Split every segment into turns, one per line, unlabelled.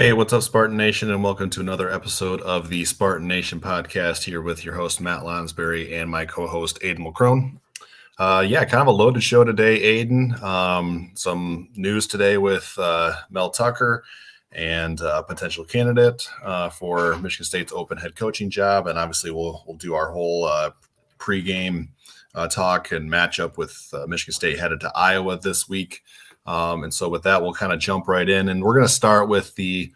Hey, what's up, Spartan Nation, and welcome to another episode of the Spartan Nation Podcast here with your host, Matt Lonsberry, and my co-host, Aiden McCrone. Kind of a loaded show today, Aiden. Some news today with Mel Tucker and a potential candidate for Michigan State's open head coaching job, and obviously we'll do our whole pregame talk and matchup with Michigan State headed to Iowa this week. And so with that, we'll kind of jump right in, and we're going to start with the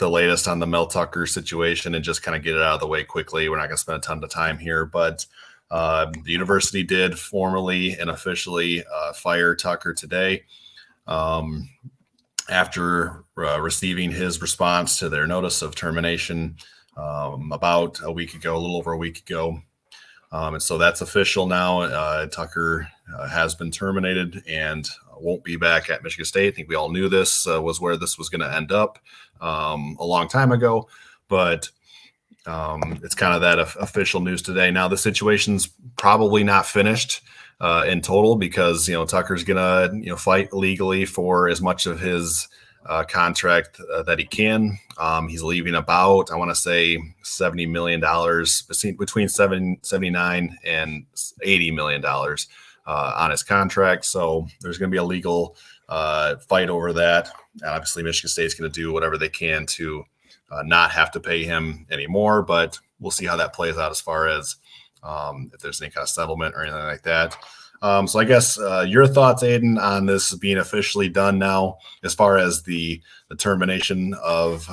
latest on the Mel Tucker situation and just kind of get it out of the way quickly. We're not going to spend a ton of time here, but the university did formally and officially fire Tucker today after receiving his response to their notice of termination about a little over a week ago. And so that's official now. Tucker has been terminated and won't be back at Michigan State. I think we all knew this was where this was going to end up a long time ago, but it's kind of that official news today. Now the situation's probably not finished in total because, Tucker's going to, fight legally for as much of his contract that he can. He's leaving about, I want to say $70 million, between $79 and $80 million on his contract. So there's going to be a legal fight over that. And obviously Michigan State's going to do whatever they can to not have to pay him anymore, but we'll see how that plays out as far as if there's any kind of settlement or anything like that. So I guess your thoughts, Aiden, on this being officially done now, as far as the termination of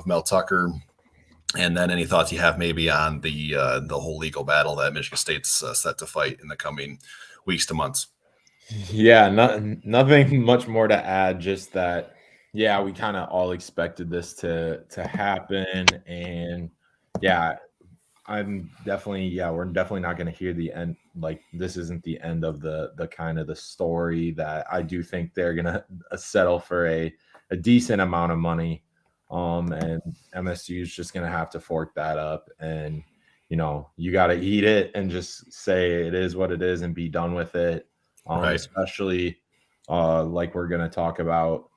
Mel Tucker, and then any thoughts you have maybe on the whole legal battle that Michigan State's set to fight in the coming weeks to months.
Yeah, nothing much more to add. Just that, yeah, we kind of all expected this to happen, and yeah. we're definitely not going to hear the end. Like, this isn't the end of the kind of the story. That I do think they're going to settle for a decent amount of money. And MSU is just going to have to fork that up, and, you got to eat it and just say it is what it is and be done with it.
Right.
Especially like we're going to talk about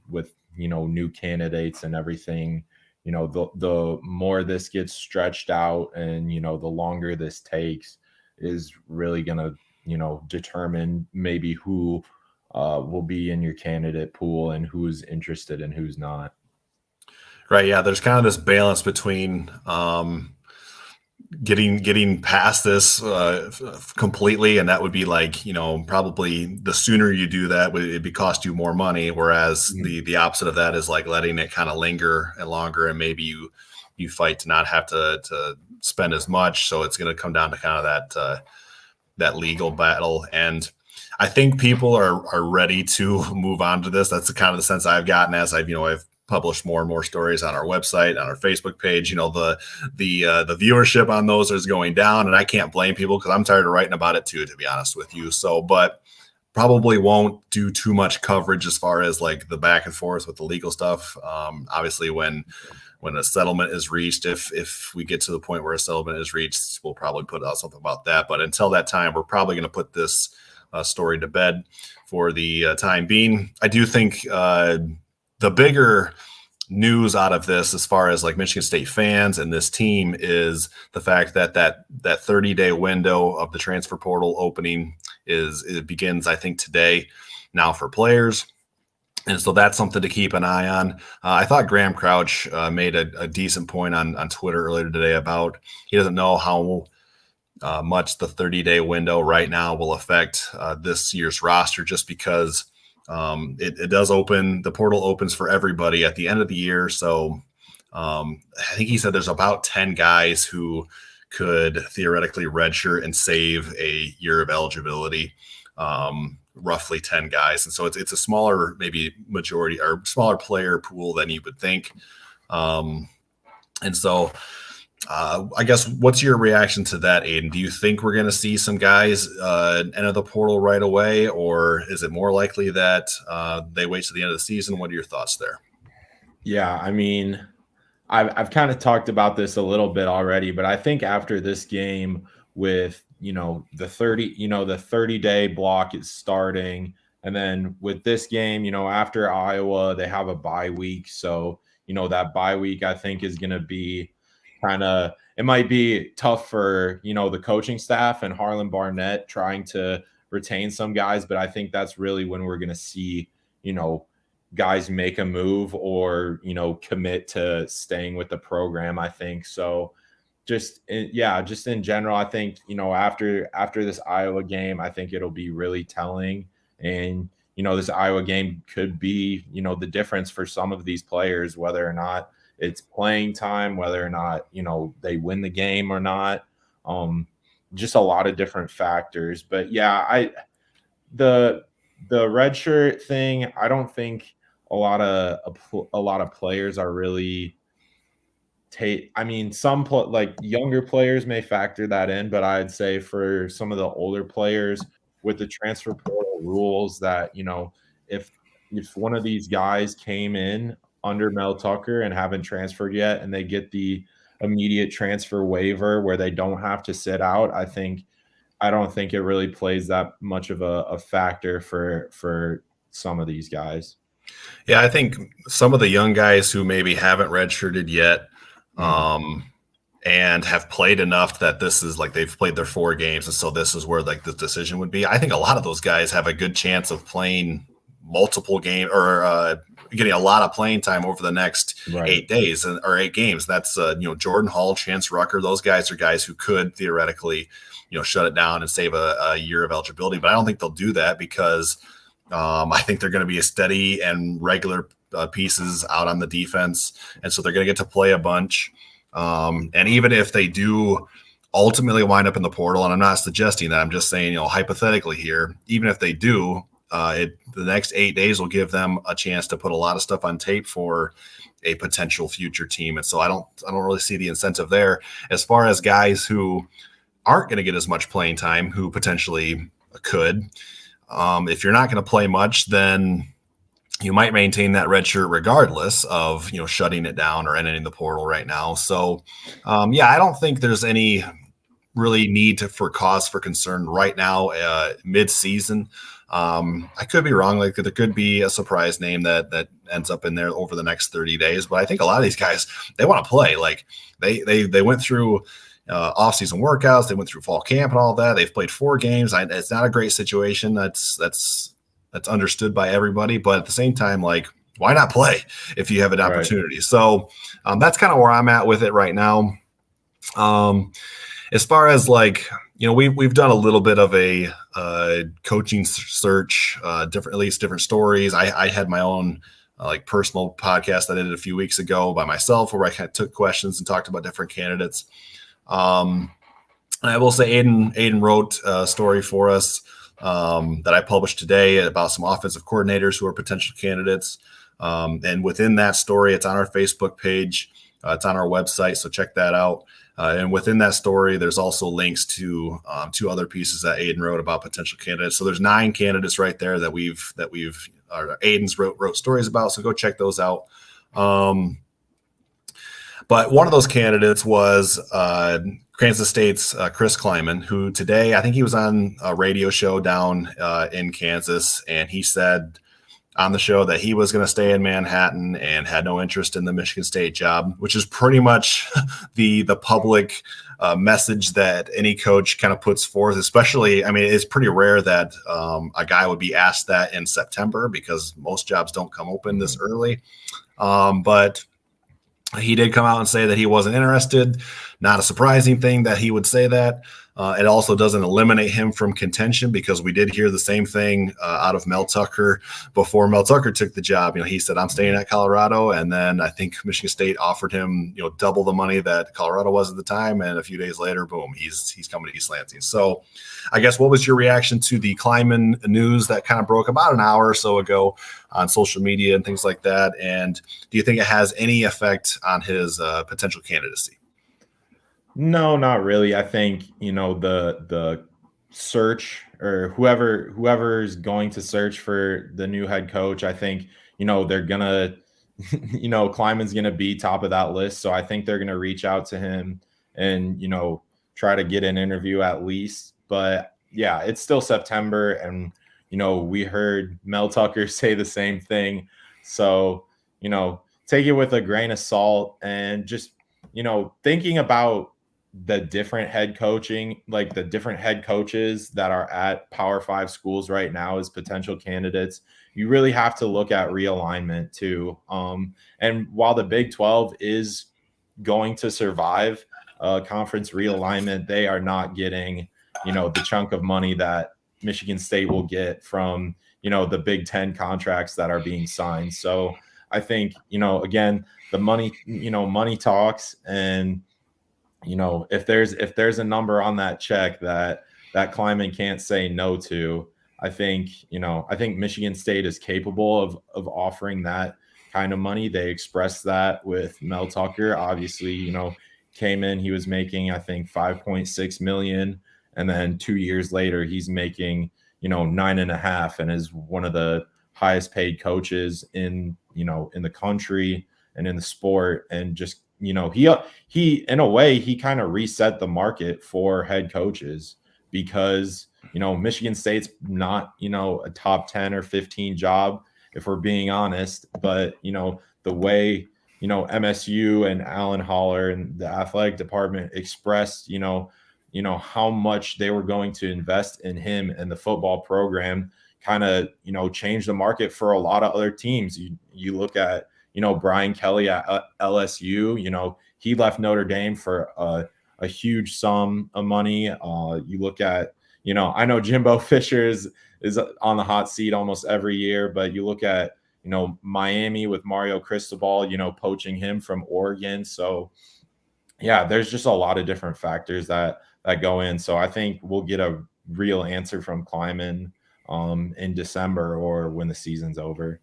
with, new candidates and everything. The more this gets stretched out and, the longer this takes is really going to, determine maybe who will be in your candidate pool and who's interested and who's not.
Right. Yeah. There's kind of this balance between getting past this completely. And that would be like, probably the sooner you do that, it'd be cost you more money. Whereas the opposite of that is like letting it kind of linger and longer. And maybe you fight to not have to spend as much. So it's going to come down to kind of that legal battle. And I think people are ready to move on to this. That's the kind of the sense I've gotten as I've published more and more stories on our website, on our Facebook page. The viewership on those is going down, and I can't blame people because I'm tired of writing about it too, to be honest with you. So, but probably won't do too much coverage as far as like the back and forth with the legal stuff. Obviously, when a settlement is reached, if we get to the point where a settlement is reached, we'll probably put out something about that. But until that time, we're probably going to put this story to bed for the time being. I do think the bigger news out of this, as far as like Michigan State fans and this team, is the fact that 30-day window of the transfer portal opening it begins, I think, today now for players. And so that's something to keep an eye on. I thought Graham Crouch made a decent point on Twitter earlier today about he doesn't know how much the 30-day window right now will affect this year's roster, just because it does open. The portal opens for everybody at the end of the year. So I think he said there's about 10 guys who could theoretically redshirt and save a year of eligibility, roughly 10 guys. And so it's a smaller, maybe majority or smaller player pool than you would think. And so I guess what's your reaction to that, Aiden? Do you think we're going to see some guys enter the portal right away, or is it more likely that they wait to the end of the season? What are your thoughts there?
Yeah, I mean, I've kind of talked about this a little bit already, but I think after this game with, the 30-day block is starting, And then with this game, after Iowa, they have a bye week. So, that bye week, I think, is going to be it might be tough for, the coaching staff and Harlan Barnett trying to retain some guys. But I think that's really when we're going to see, guys make a move or, commit to staying with the program, I think. So just in general, I think, after this Iowa game, I think it'll be really telling. And, this Iowa game could be, the difference for some of these players, whether or not it's playing time, whether or not, they win the game or not. Just a lot of different factors. But yeah, the redshirt thing, I don't think a lot of players are really some younger players may factor that in, but I'd say for some of the older players with the transfer portal rules that, if one of these guys came in under Mel Tucker and haven't transferred yet and they get the immediate transfer waiver where they don't have to sit out, I don't think it really plays that much of a factor for some of these guys.
Yeah, I think some of the young guys who maybe haven't redshirted yet and have played enough that this is like they've played their 4 games, and so this is where like the decision would be. I think a lot of those guys have a good chance of playing multiple games or getting a lot of playing time over the next 8 days or 8 games. That's Jordan Hall, Chance Rucker. Those guys are guys who could theoretically shut it down and save a year of eligibility. But I don't think they'll do that because I think they're going to be a steady and regular pieces out on the defense. And so they're going to get to play a bunch. And even if they do ultimately wind up in the portal, and I'm not suggesting that, I'm just saying, hypothetically here, even if they do, the next 8 days will give them a chance to put a lot of stuff on tape for a potential future team. And so I don't really see the incentive there. As far as guys who aren't going to get as much playing time, who potentially could, if you're not going to play much, then you might maintain that red shirt regardless of, shutting it down or entering the portal right now. So, I don't think there's any really need for cause for concern right now, mid-season. I could be wrong. Like there could be a surprise name that ends up in there over the next 30 days. But I think a lot of these guys, they want to play. Like they went through off-season workouts. They went through fall camp and all that. They've played 4 games. It's not a great situation. That's understood by everybody. But at the same time, like, why not play if you have an opportunity? Right. So that's kind of where I'm at with it right now. As far as like, we've done a little bit of a coaching search, different stories. I had my own personal podcast that I did a few weeks ago by myself where I kind of took questions and talked about different candidates. And I will say Aiden wrote a story for us that I published today about some offensive coordinators who are potential candidates. And within that story, it's on our Facebook page. It's on our website, so check that out. And within that story, there's also links to 2 other pieces that Aiden wrote about potential candidates. So there's 9 candidates right there that Aiden's wrote stories about. So go check those out. But one of those candidates was Kansas State's Chris Kleiman, who today, I think he was on a radio show down in Kansas, and he said on the show that he was going to stay in Manhattan and had no interest in the Michigan State job, which is pretty much the public message that any coach kind of puts forth, especially, it's pretty rare that a guy would be asked that in September because most jobs don't come open this early. But he did come out and say that he wasn't interested. Not a surprising thing that he would say that. It also doesn't eliminate him from contention because we did hear the same thing out of Mel Tucker before Mel Tucker took the job. He said, I'm staying at Colorado. And then I think Michigan State offered him, double the money that Colorado was at the time. And a few days later, boom, he's coming to East Lansing. So I guess what was your reaction to the Kleiman news that kind of broke about an hour or so ago on social media and things like that? And do you think it has any effect on his potential candidacy?
No, not really. I think, the search or whoever is going to search for the new head coach, I think, they're going to, Kleiman's going to be top of that list. So I think they're going to reach out to him and, try to get an interview at least. But yeah, it's still September and, we heard Mel Tucker say the same thing. So, take it with a grain of salt, and just, thinking about the different head coaching, like the different head coaches that are at Power 5 schools right now as potential candidates, you really have to look at realignment too. And while the Big 12 is going to survive conference realignment, they are not getting, the chunk of money that Michigan State will get from, the Big 10 contracts that are being signed. So I think, again, the money talks, and, if there's a number on that check that Kleiman can't say no to, I think Michigan State is capable of offering that kind of money. They expressed that with Mel Tucker. Obviously, came in, he was making, I think, 5.6 million. And then 2 years later, he's making, 9.5, and is one of the highest paid coaches in the country and in the sport. And just, he in a way, he kind of reset the market for head coaches, because, Michigan State's not, a top 10 or 15 job, if we're being honest. But, the way, MSU and Alan Holler and the athletic department expressed, how much they were going to invest in him and the football program, kind of, changed the market for a lot of other teams. You look at, Brian Kelly at LSU, he left Notre Dame for a huge sum of money. You look at, I know Jimbo Fisher is on the hot seat almost every year, but you look at, Miami with Mario Cristobal, poaching him from Oregon. So yeah, there's just a lot of different factors that go in. So I think we'll get a real answer from Kleiman in December, or when the season's over.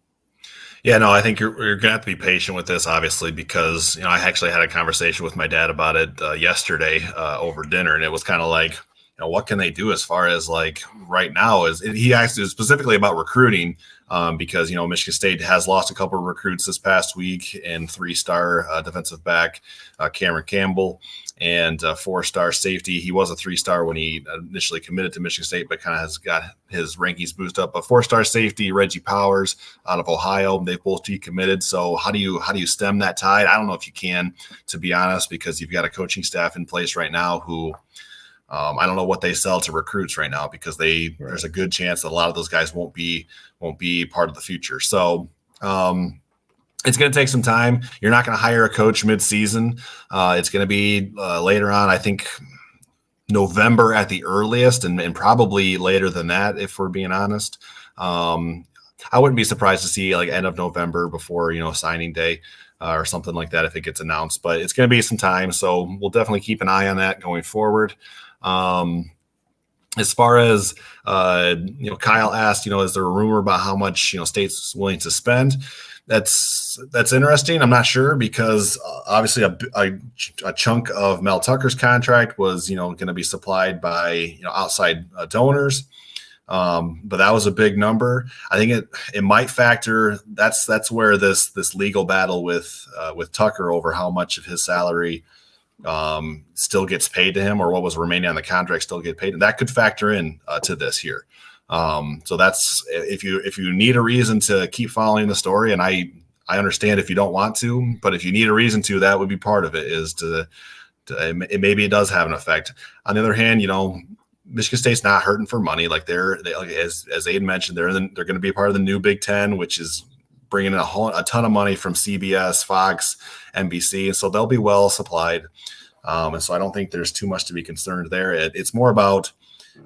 Yeah, no, I think you're going to have to be patient with this, obviously, because, I actually had a conversation with my dad about it yesterday over dinner, and it was kind of like, what can they do as far as like right now? He asked specifically about recruiting, because, Michigan State has lost a couple of recruits this past week, and 3-star defensive back Cameron Campbell, and 4-star safety. He was a 3-star when he initially committed to Michigan State, but kind of has got his rankings boosted up. But 4-star safety Reggie Powers out of Ohio, they've both decommitted. So how do you stem that tide? I don't know if you can, to be honest, because you've got a coaching staff in place right now who I don't know what they sell to recruits right now, because there's a good chance that a lot of those guys won't be part of the future. So it's going to take some time. You're not going to hire a coach mid-season. It's going to be later on, I think November at the earliest, and probably later than that, if we're being honest. I wouldn't be surprised to see like end of November before, signing day or something like that if it gets announced. But it's going to be some time, so we'll definitely keep an eye on that going forward. As far as, Kyle asked, is there a rumor about how much, State's willing to spend? That's interesting. I'm not sure, because obviously a chunk of Mel Tucker's contract was, going to be supplied by, outside donors. But that was a big number. I think it might factor. That's where this legal battle with Tucker over how much of his salary still gets paid to him, or what was remaining on the contract still get paid, and that could factor in to this here. So that's if you need a reason to keep following the story, and I understand if you don't want to, but if you need a reason to, that would be part of it. Maybe it does have an effect. On the other hand, Michigan State's not hurting for money. Like as Aiden mentioned, they're going to be part of the new Big 10, which is bringing in a ton of money from CBS, Fox, NBC, and so they'll be well supplied. And so I don't think there's too much to be concerned there. It's more about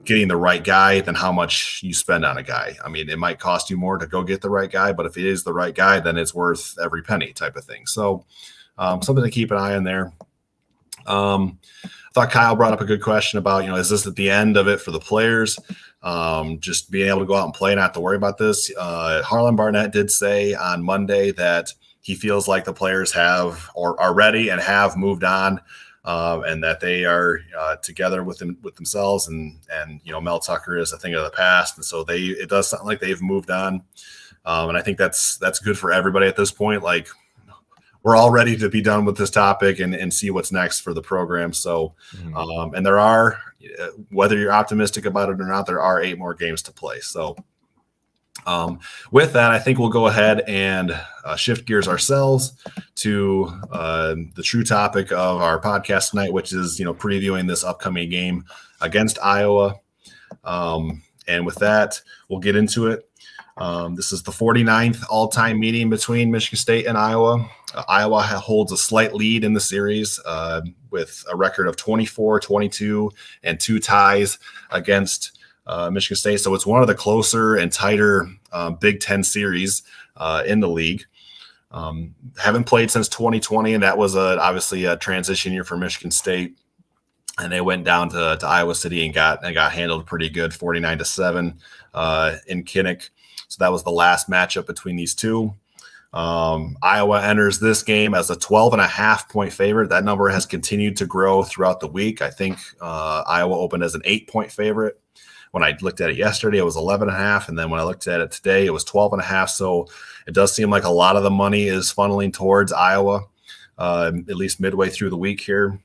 getting the right guy than how much you spend on a guy. I mean, it might cost you more to go get the right guy, but if it is the right guy, then it's worth every penny type of thing. So something to keep an eye on there. I thought Kyle brought up a good question about, is this at the end of it for the players? Just being able to go out and play, not to worry about this. Harlan Barnett did say on Monday that he feels like the players have or are ready and have moved on, and that they are together with themselves, and Mel Tucker is a thing of the past, and so it does sound like they've moved on, and I think that's good for everybody at this point. Like, we're all ready to be done with this topic and see what's next for the program. So, and there are, whether you're optimistic about it or not, there are 8 more games to play. So With that, I think we'll go ahead and shift gears ourselves to the true topic of our podcast tonight, which is, previewing this upcoming game against Iowa. And with that, we'll get into it. This is the 49th all-time meeting between Michigan State and Iowa. Iowa holds a slight lead in the series with a record of 24, 22, and 2 ties against Michigan State. So it's one of the closer and tighter Big Ten series in the league. Haven't played since 2020, and that was obviously a transition year for Michigan State. And they went down to Iowa City and got handled pretty good, 49-7 in Kinnick. So that was the last matchup between these two. Iowa enters this game as a 12.5-point favorite. That number has continued to grow throughout the week. I think Iowa opened as an 8-point favorite. When I looked at it yesterday, it was 11.5. And then when I looked at it today, it was 12.5. So it does seem like a lot of the money is funneling towards Iowa, at least midway through the week here.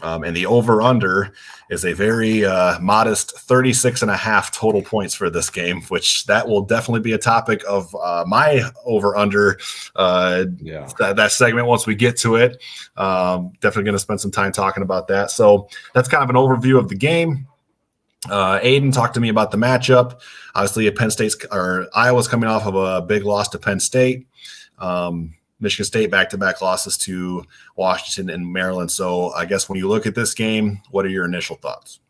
And the over-under is a very modest 36.5 total points for this game, which that will definitely be a topic of my over-under that segment once we get to it. Definitely going to spend some time talking about that. So that's kind of an overview of the game. Aiden talked to me about the matchup. Obviously, Iowa's coming off of a big loss to Penn State. Michigan State back-to-back losses to Washington and Maryland. So I guess when you look at this game, what are your initial thoughts?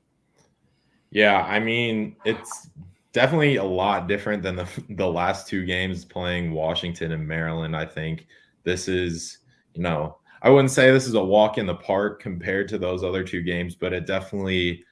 Yeah, I mean, it's definitely a lot different than the last 2 games playing Washington and Maryland. I think this is, I wouldn't say this is a walk in the park compared to those other 2 games, but it definitely,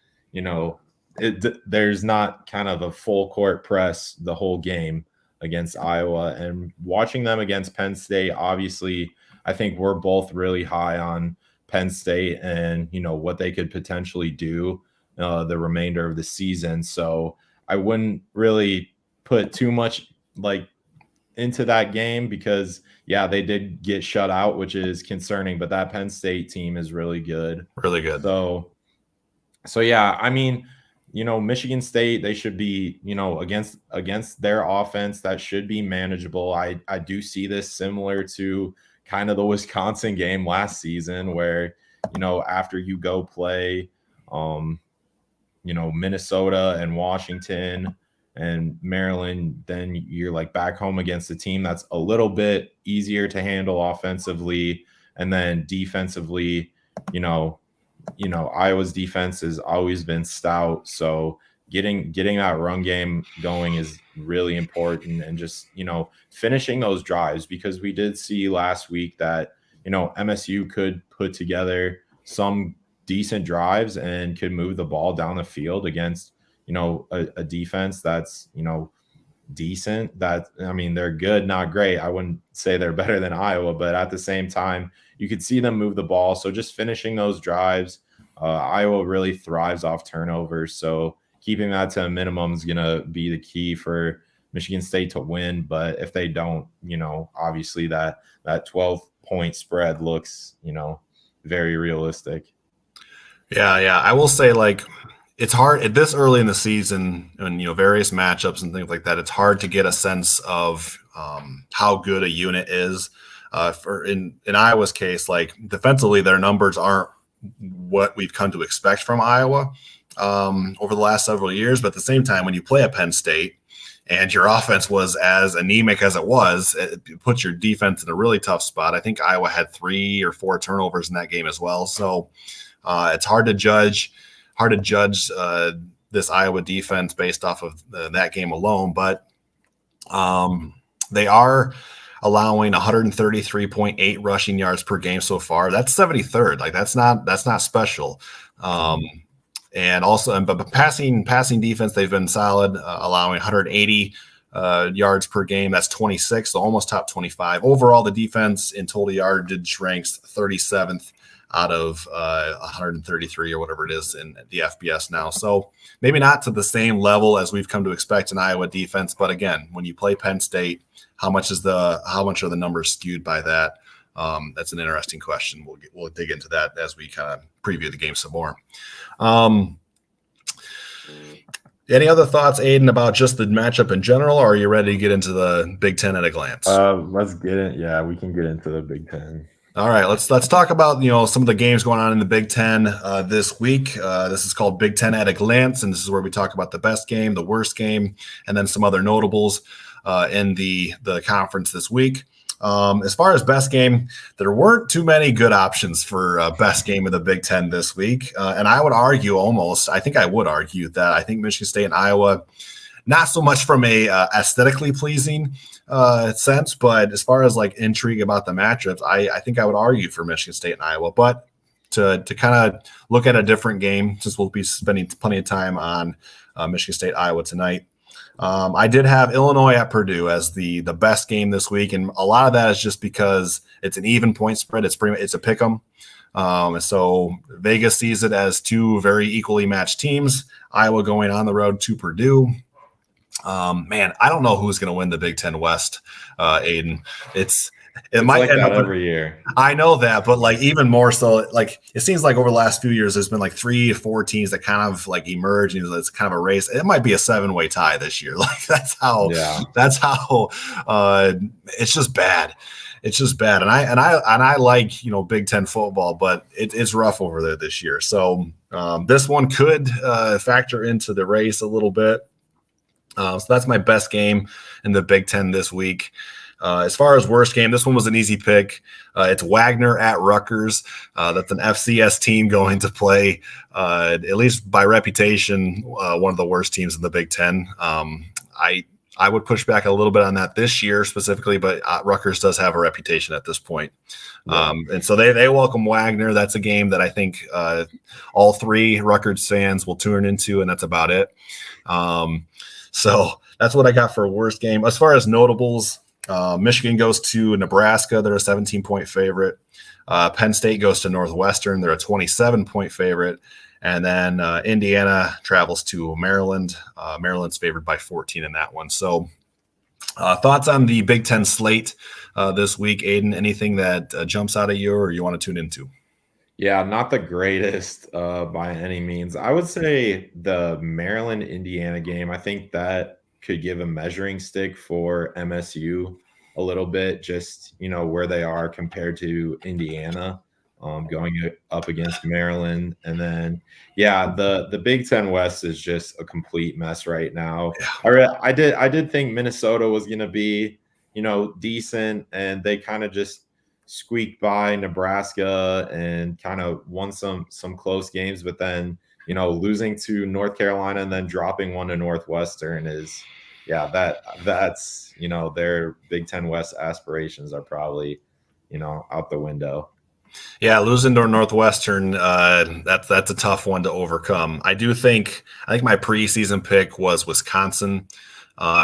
there's not kind of a full court press the whole game against Iowa. And watching them against Penn State, obviously, I think we're both really high on Penn State and, what they could potentially do the remainder of the season. So I wouldn't really put too much into that game because, they did get shut out, which is concerning, but that Penn State team is really good.
Really good.
So yeah, I mean, Michigan State, they should be, against their offense, that should be manageable. I do see this similar to kind of the Wisconsin game last season where, after you go play, Minnesota and Washington and Maryland, then you're back home against a team that's a little bit easier to handle offensively. And then defensively, Iowa's defense has always been stout. So getting that run game going is really important, and just, finishing those drives, because we did see last week that, MSU could put together some decent drives and could move the ball down the field against, a defense that's, decent. They're good, not great. I wouldn't say they're better than Iowa, but at the same time, you could see them move the ball. So just finishing those drives, Iowa really thrives off turnovers. So keeping that to a minimum is going to be the key for Michigan State to win. But if they don't, obviously that 12-point spread looks, very realistic.
Yeah. I will say, it's hard at this early in the season and, various matchups and things like that. It's hard to get a sense of how good a unit is. In Iowa's case, defensively, their numbers aren't what we've come to expect from Iowa over the last several years. But at the same time, when you play at Penn State and your offense was as anemic as it was, it puts your defense in a really tough spot. I think Iowa had 3 or 4 turnovers in that game as well. So it's hard to judge this Iowa defense based off of that game alone. But they are allowing 133.8 rushing yards per game so far. That's 73rd. That's not special. And also, but passing defense, they've been solid, allowing 180 yards per game. That's 26, so almost top 25. Overall, the defense in total yardage ranks 37th out of 133 or whatever it is in the FBS now. So maybe not to the same level as we've come to expect in Iowa defense. But again, when you play Penn State, how much are the numbers skewed by that? That's an interesting question. We'll dig into that as we kind of preview the game some more. Any other thoughts, Aiden, about just the matchup in general, or are you ready to get into the Big Ten at a glance?
Let's get it. Yeah, we can get into the Big Ten.
All right, let's talk about some of the games going on in the Big Ten this week. This is called Big Ten at a glance, and this is where we talk about the best game, the worst game, and then some other notables in the conference this week. As far as best game, there weren't too many good options for best game of the Big Ten this week. And I would argue I think that I think Michigan State and Iowa, not so much from a aesthetically pleasing sense, but as far as like intrigue about the matchups, I think I would argue for Michigan State and Iowa. But to kind of look at a different game, since we'll be spending plenty of time on Michigan State, Iowa tonight, I did have Illinois at Purdue as the best game this week, and a lot of that is just because it's an even point spread. It's a pick 'em, so Vegas sees it as two very equally matched teams. Iowa going on the road to Purdue. Man, I don't know who's going to win the Big Ten West, Aiden. It might
like
end
that
up
every year.
I know that, but like even more so, like it seems like over the last few years, there's been like 3 or 4 teams that kind of like emerge, and it's kind of a race. It might be a 7-way tie this year. Like that's how it's just bad. It's just bad. And I like, Big Ten football, but it's rough over there this year. So this one could factor into the race a little bit. So that's my best game in the Big Ten this week. As far as worst game, this one was an easy pick. It's Wagner at Rutgers. That's an FCS team going to play, at least by reputation, one of the worst teams in the Big Ten. I would push back a little bit on that this year specifically, but Rutgers does have a reputation at this point. And so they welcome Wagner. That's a game that I think all 3 Rutgers fans will tune into, and that's about it. So that's what I got for worst game. As far as notables, Michigan goes to Nebraska. They're a 17-point favorite. Penn State goes to Northwestern. They're a 27-point favorite. And then Indiana travels to Maryland. Maryland's favored by 14 in that one. So thoughts on the Big Ten slate this week, Aiden? Anything that jumps out at you or you want to tune into?
Yeah, not the greatest by any means. I would say the Maryland-Indiana game, I think that could give a measuring stick for MSU a little bit, just, where they are compared to Indiana going up against Maryland. And then, the Big Ten West is just a complete mess right now. Yeah. I did think Minnesota was going to be, decent, and they kind of just squeaked by Nebraska and kind of won some close games, but then losing to North Carolina and then dropping one to Northwestern is that's their Big Ten West aspirations are probably out the window.
Yeah, losing to Northwestern, that's a tough one to overcome. I think my preseason pick was Wisconsin.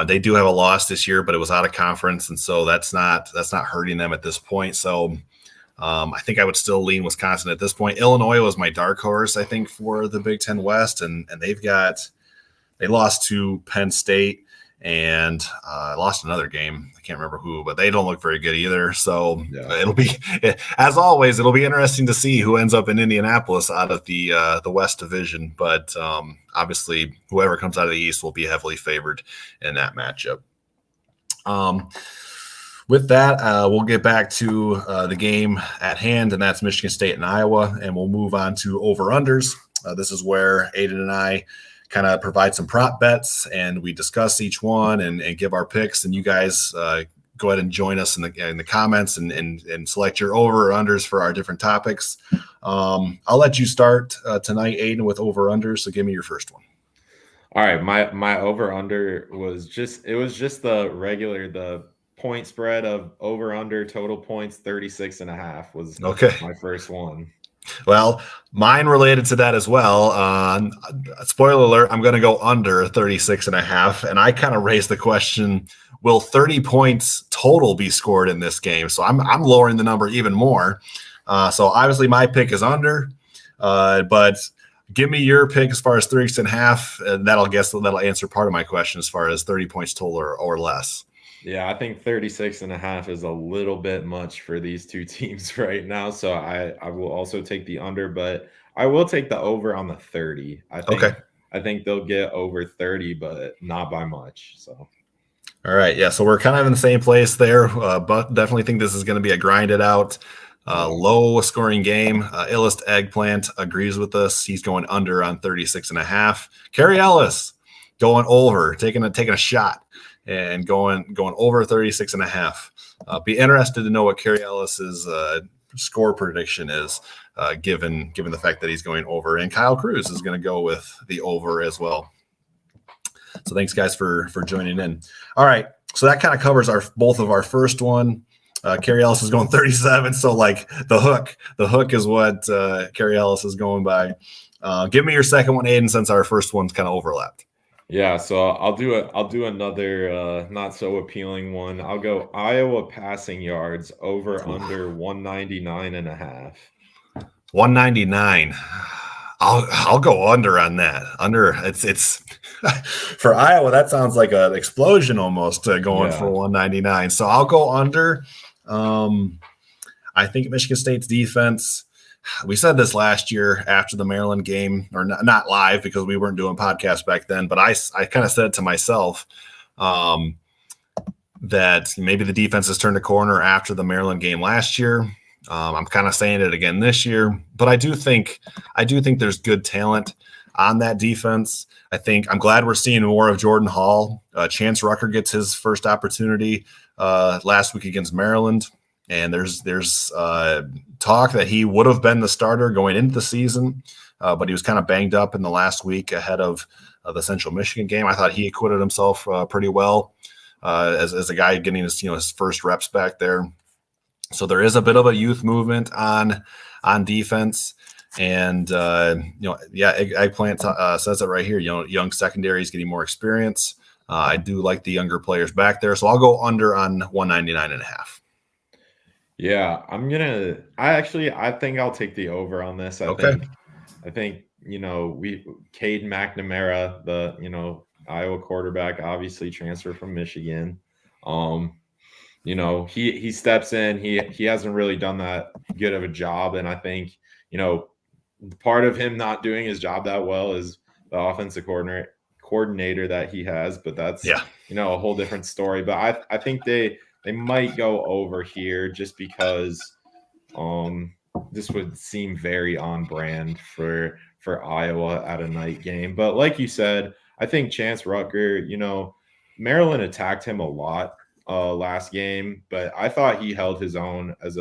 They do have a loss this year, but it was out of conference, and so that's not hurting them at this point. So I think I would still lean Wisconsin at this point. Illinois was my dark horse, I think, for the Big Ten West, and they lost to Penn State and lost another game. I can't remember who, but they don't look very good either. So it'll be, as always, it'll be interesting to see who ends up in Indianapolis out of the West Division. But obviously, whoever comes out of the East will be heavily favored in that matchup. With that, we'll get back to the game at hand, and that's Michigan State and Iowa, and we'll move on to over-unders. This is where Aiden and I kind of provide some prop bets, and we discuss each one and give our picks, and you guys go ahead and join us in the comments and select your over or unders for our different topics. I'll let you start tonight, Aiden, with over-unders, so give me your first one.
All right, my over-under was just the point spread of over-under total points 36.5 was my first one.
Well, mine related to that as well. Spoiler alert, I'm going to go under 36.5. And I kind of raised the question, will 30 points total be scored in this game? So I'm lowering the number even more. So obviously my pick is under, but give me your pick as far as 36.5. And that'll answer part of my question as far as 30 points total or less.
Yeah, I think 36.5 is a little bit much for these two teams right now. So I will also take the under, but I will take the over on the 30. I I think they'll get over 30, but not by much. So.
All right. Yeah. So we're kind of in the same place there, but definitely think this is going to be a grinded out, low scoring game. Illest Eggplant agrees with us. He's going under on 36.5. Kerry Ellis going over, taking a shot and going over 36.5. Be interested to know what Kerry Ellis's score prediction is, given the fact that he's going over. And Kyle Cruz is going to go with the over as well. So thanks, guys, for joining in. All right, so that kind of covers both of our first one. Kerry Ellis is going 37, so like the hook is what Kerry Ellis is going by. Give me your second one, Aiden, since our first one's kind of overlapped.
Yeah, so I'll do another not so appealing one. I'll go Iowa passing yards over under 199.5.
199. I'll go under on that. Under it's for Iowa. That sounds like an explosion almost going for 199. So I'll go under. I think Michigan State's defense. We said this last year after the Maryland game, or not live because we weren't doing podcasts back then. But I kind of said to myself that maybe the defense has turned a corner after the Maryland game last year. I'm kind of saying it again this year, but I do think there's good talent on that defense. I'm glad we're seeing more of Jordan Hall. Chance Rucker gets his first opportunity last week against Maryland, and there's talk that he would have been the starter going into the season, but he was kind of banged up in the last week ahead of the Central Michigan game. I thought he acquitted himself pretty well as a guy getting his first reps back there. So there is a bit of a youth movement on defense, and Eggplant says it right here. Young secondary is getting more experience. I do like the younger players back there, so I'll go under on 199.5.
Yeah, I think I'll take the over on this. I think Cade McNamara, the Iowa quarterback, obviously transferred from Michigan. He steps in. He hasn't really done that good of a job, and I think part of him not doing his job that well is the offensive coordinator that he has. But that's a whole different story. But I think they might go over here just because this would seem very on brand for Iowa at a night game. But like you said, I think Chance Rucker, Maryland attacked him a lot last game, but I thought he held his own as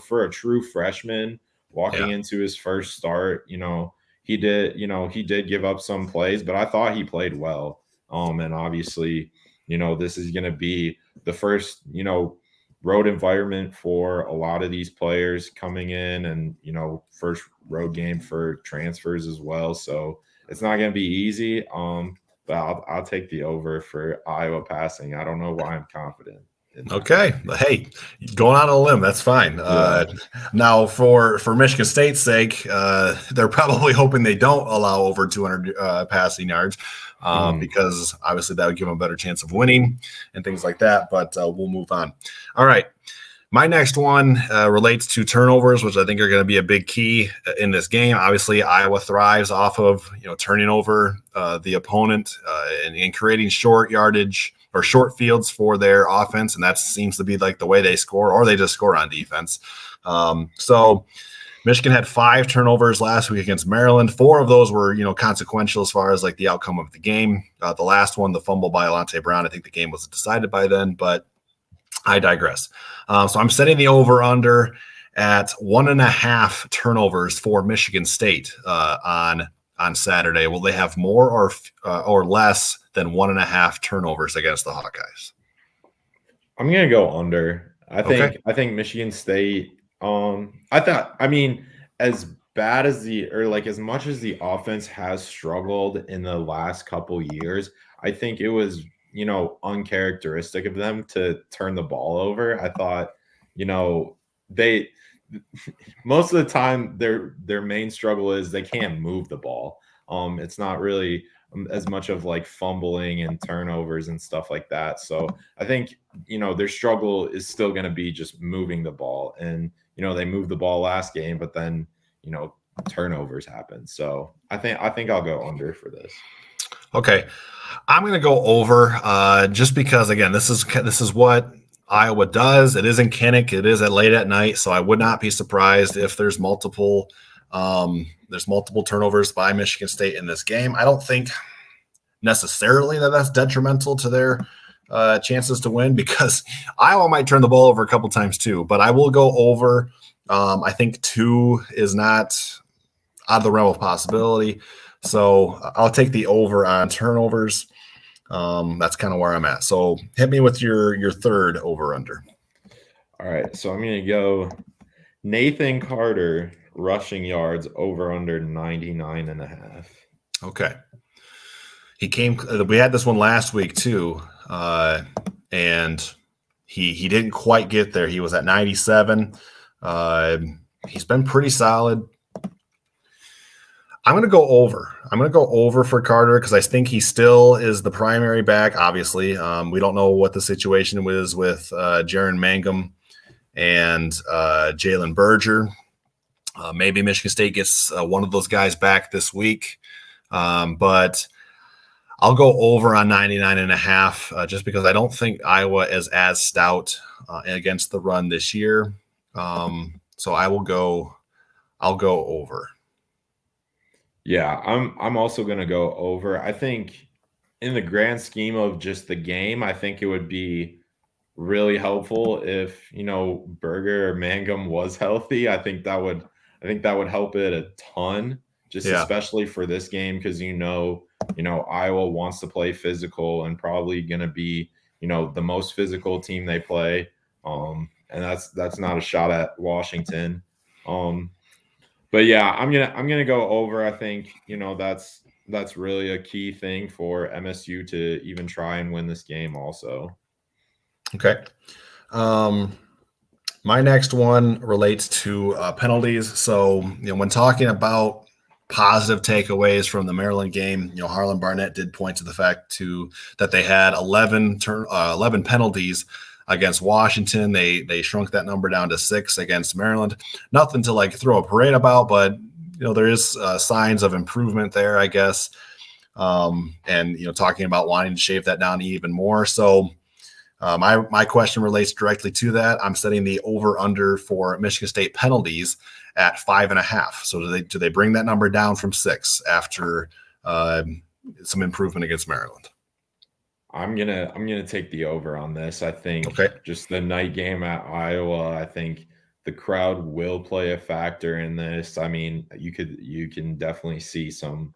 for a true freshman walking into his first start. He did give up some plays, but I thought he played well. And obviously, this is going to be the first, road environment for a lot of these players coming in, and, first road game for transfers as well. So it's not going to be easy. But I'll take the over for Iowa passing. I don't know why I'm confident.
Okay. Hey, going on a limb, that's fine. Now, for Michigan State's sake, they're probably hoping they don't allow over 200 passing yards because obviously that would give them a better chance of winning and things like that. But we'll move on. All right. My next one relates to turnovers, which I think are going to be a big key in this game. Obviously, Iowa thrives off of turning over the opponent and creating short yardage or short fields for their offense, and that seems to be like the way they score, or they just score on defense. So Michigan had 5 turnovers last week against Maryland. 4 of those were consequential as far as like the outcome of the game. The last one, the fumble by Alante Brown, I think the game was decided by then, but I digress. So I'm setting the over-under at 1.5 turnovers for Michigan State on Saturday. Will they have more or less than 1.5 turnovers against the Hawkeyes?
I'm gonna go under. I think Michigan State. As bad as as much as the offense has struggled in the last couple years, I think it was uncharacteristic of them to turn the ball over. I thought, they most of the time their main struggle is they can't move the ball. It's not really as much of like fumbling and turnovers and stuff like that. So I think, their struggle is still going to be just moving the ball. And, they moved the ball last game, but then, turnovers happen. So I think I'll go under for this.
Okay, I'm going to go over just because, again, this is what Iowa does. It is in Kinnick. It is at late at night, so I would not be surprised if there's multiple turnovers by Michigan State in this game. I don't think necessarily that's detrimental to their chances to win, because Iowa might turn the ball over a couple times too. But I will go over. I think 2 is not out of the realm of possibility. So I'll take the over on turnovers. That's kind of where I'm at. So hit me with your third over under.
All right. So I'm going to go Nathan Carter rushing yards over under 99.5.
Okay. We had this one last week too. And he didn't quite get there. He was at 97. He's been pretty solid. I'm going to go over. I'm going to go over for Carter because I think he still is the primary back, obviously. We don't know what the situation was with Jaron Mangum and Jalen Berger. Maybe Michigan State gets one of those guys back this week. But I'll go over on 99.5 just because I don't think Iowa is as stout against the run this year. So I'll go over.
Yeah, I'm also going to go over. I think in the grand scheme of just the game, I think it would be really helpful if, Berger or Mangum was healthy. I think that would help it a ton, especially for this game, because Iowa wants to play physical and probably going to be, the most physical team they play. And that's not a shot at Washington. But yeah, I'm gonna go over. I think that's really a key thing for MSU to even try and win this game. Also,
okay. My next one relates to penalties. So when talking about positive takeaways from the Maryland game, Harlan Barnett did point to the fact that they had 11 penalties against Washington. They shrunk that number down to 6 against Maryland. Nothing to throw a parade about, but there is signs of improvement there, I guess. And talking about wanting to shave that down even more. So my question relates directly to that. I'm setting the over under for Michigan State penalties at 5.5. So do they bring that number down from 6 after some improvement against Maryland?
I'm gonna take the over on this. I think just the night game at Iowa, I think the crowd will play a factor in this. I mean, you can definitely see some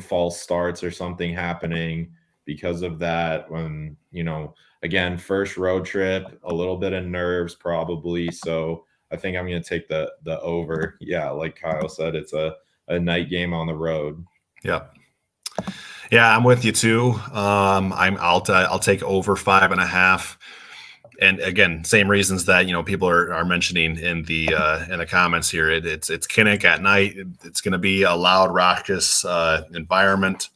false starts or something happening because of that. When again, first road trip, a little bit of nerves probably. So I think I'm gonna take the over. Yeah, like Kyle said, it's a night game on the road.
Yeah. Yeah, I'm with you too. I'll take over 5.5, and again, same reasons that people are mentioning in the comments here. It's Kinnick at night. It's going to be a loud, raucous environment.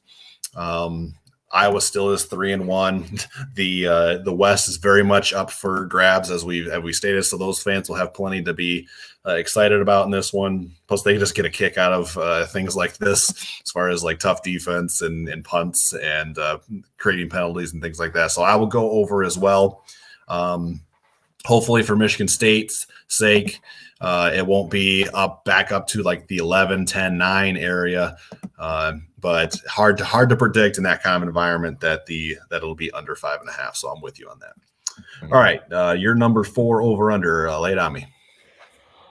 Iowa still is 3-1. The West is very much up for grabs as we stated. So those fans will have plenty to be excited about in this one. Plus, they just get a kick out of things like this, as far as tough defense and punts and creating penalties and things like that. So I will go over as well. Hopefully, for Michigan State's sake, it won't be back up to the 11, 10, 9 area. But hard to predict in that kind of environment that it'll be under 5.5. So I'm with you on that. All right, your number 4 over under. Lay it on me.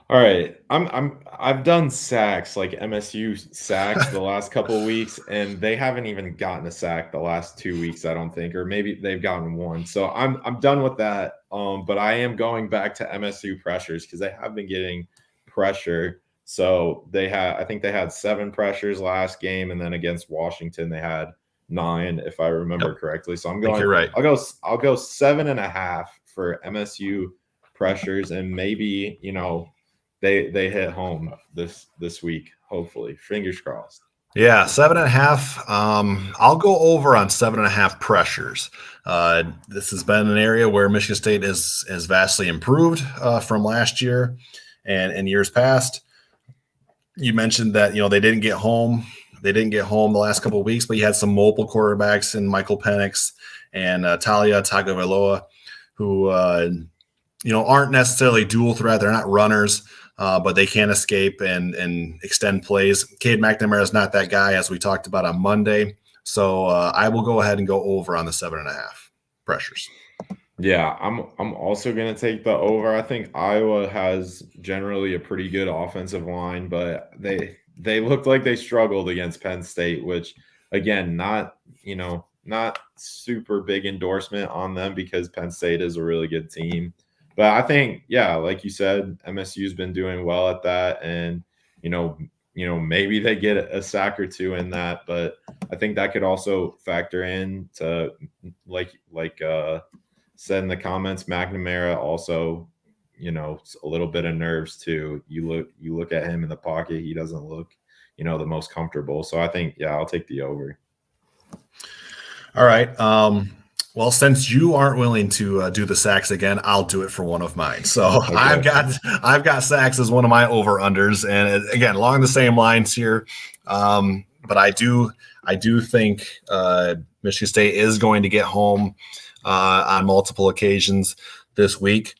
All right, I've done sacks, MSU sacks the last couple of weeks, and they haven't even gotten a sack the last 2 weeks, I don't think, or maybe they've gotten one. So I'm done with that. But I am going back to MSU pressures because they have been getting pressure. So I think they had 7 pressures last game, and then against Washington they had 9, if I remember correctly. So I'm going.
You're right.
I'll go 7.5 for MSU pressures, and maybe they hit home this week. Hopefully, fingers crossed.
Yeah, 7.5. I'll go over on 7.5 pressures. This has been an area where Michigan State has vastly improved from last year and years past. you mentioned that, they didn't get home. They didn't get home the last couple of weeks, but you had some mobile quarterbacks in Michael Penix and Talia Tagovailoa, who, aren't necessarily dual threat. They're not runners, but they can escape and extend plays. Cade McNamara is not that guy, as we talked about on Monday. So I will go ahead and go over on the 7.5 pressures.
Yeah, I'm also going to take the over. I think Iowa has generally a pretty good offensive line, but they looked like they struggled against Penn State, which, again, not super big endorsement on them because Penn State is a really good team. But I think, yeah, like you said, MSU's been doing well at that, and maybe they get a sack or two in that, but I think that could also factor in to like said in the comments, McNamara also, a little bit of nerves too. You look at him in the pocket, he doesn't look, the most comfortable. So I think, yeah, I'll take the over.
All right. Well, since you aren't willing to do the sacks again, I'll do it for one of mine. So okay. I've got sacks as one of my over unders, and again, along the same lines here. But I do think Michigan State is going to get home on multiple occasions this week.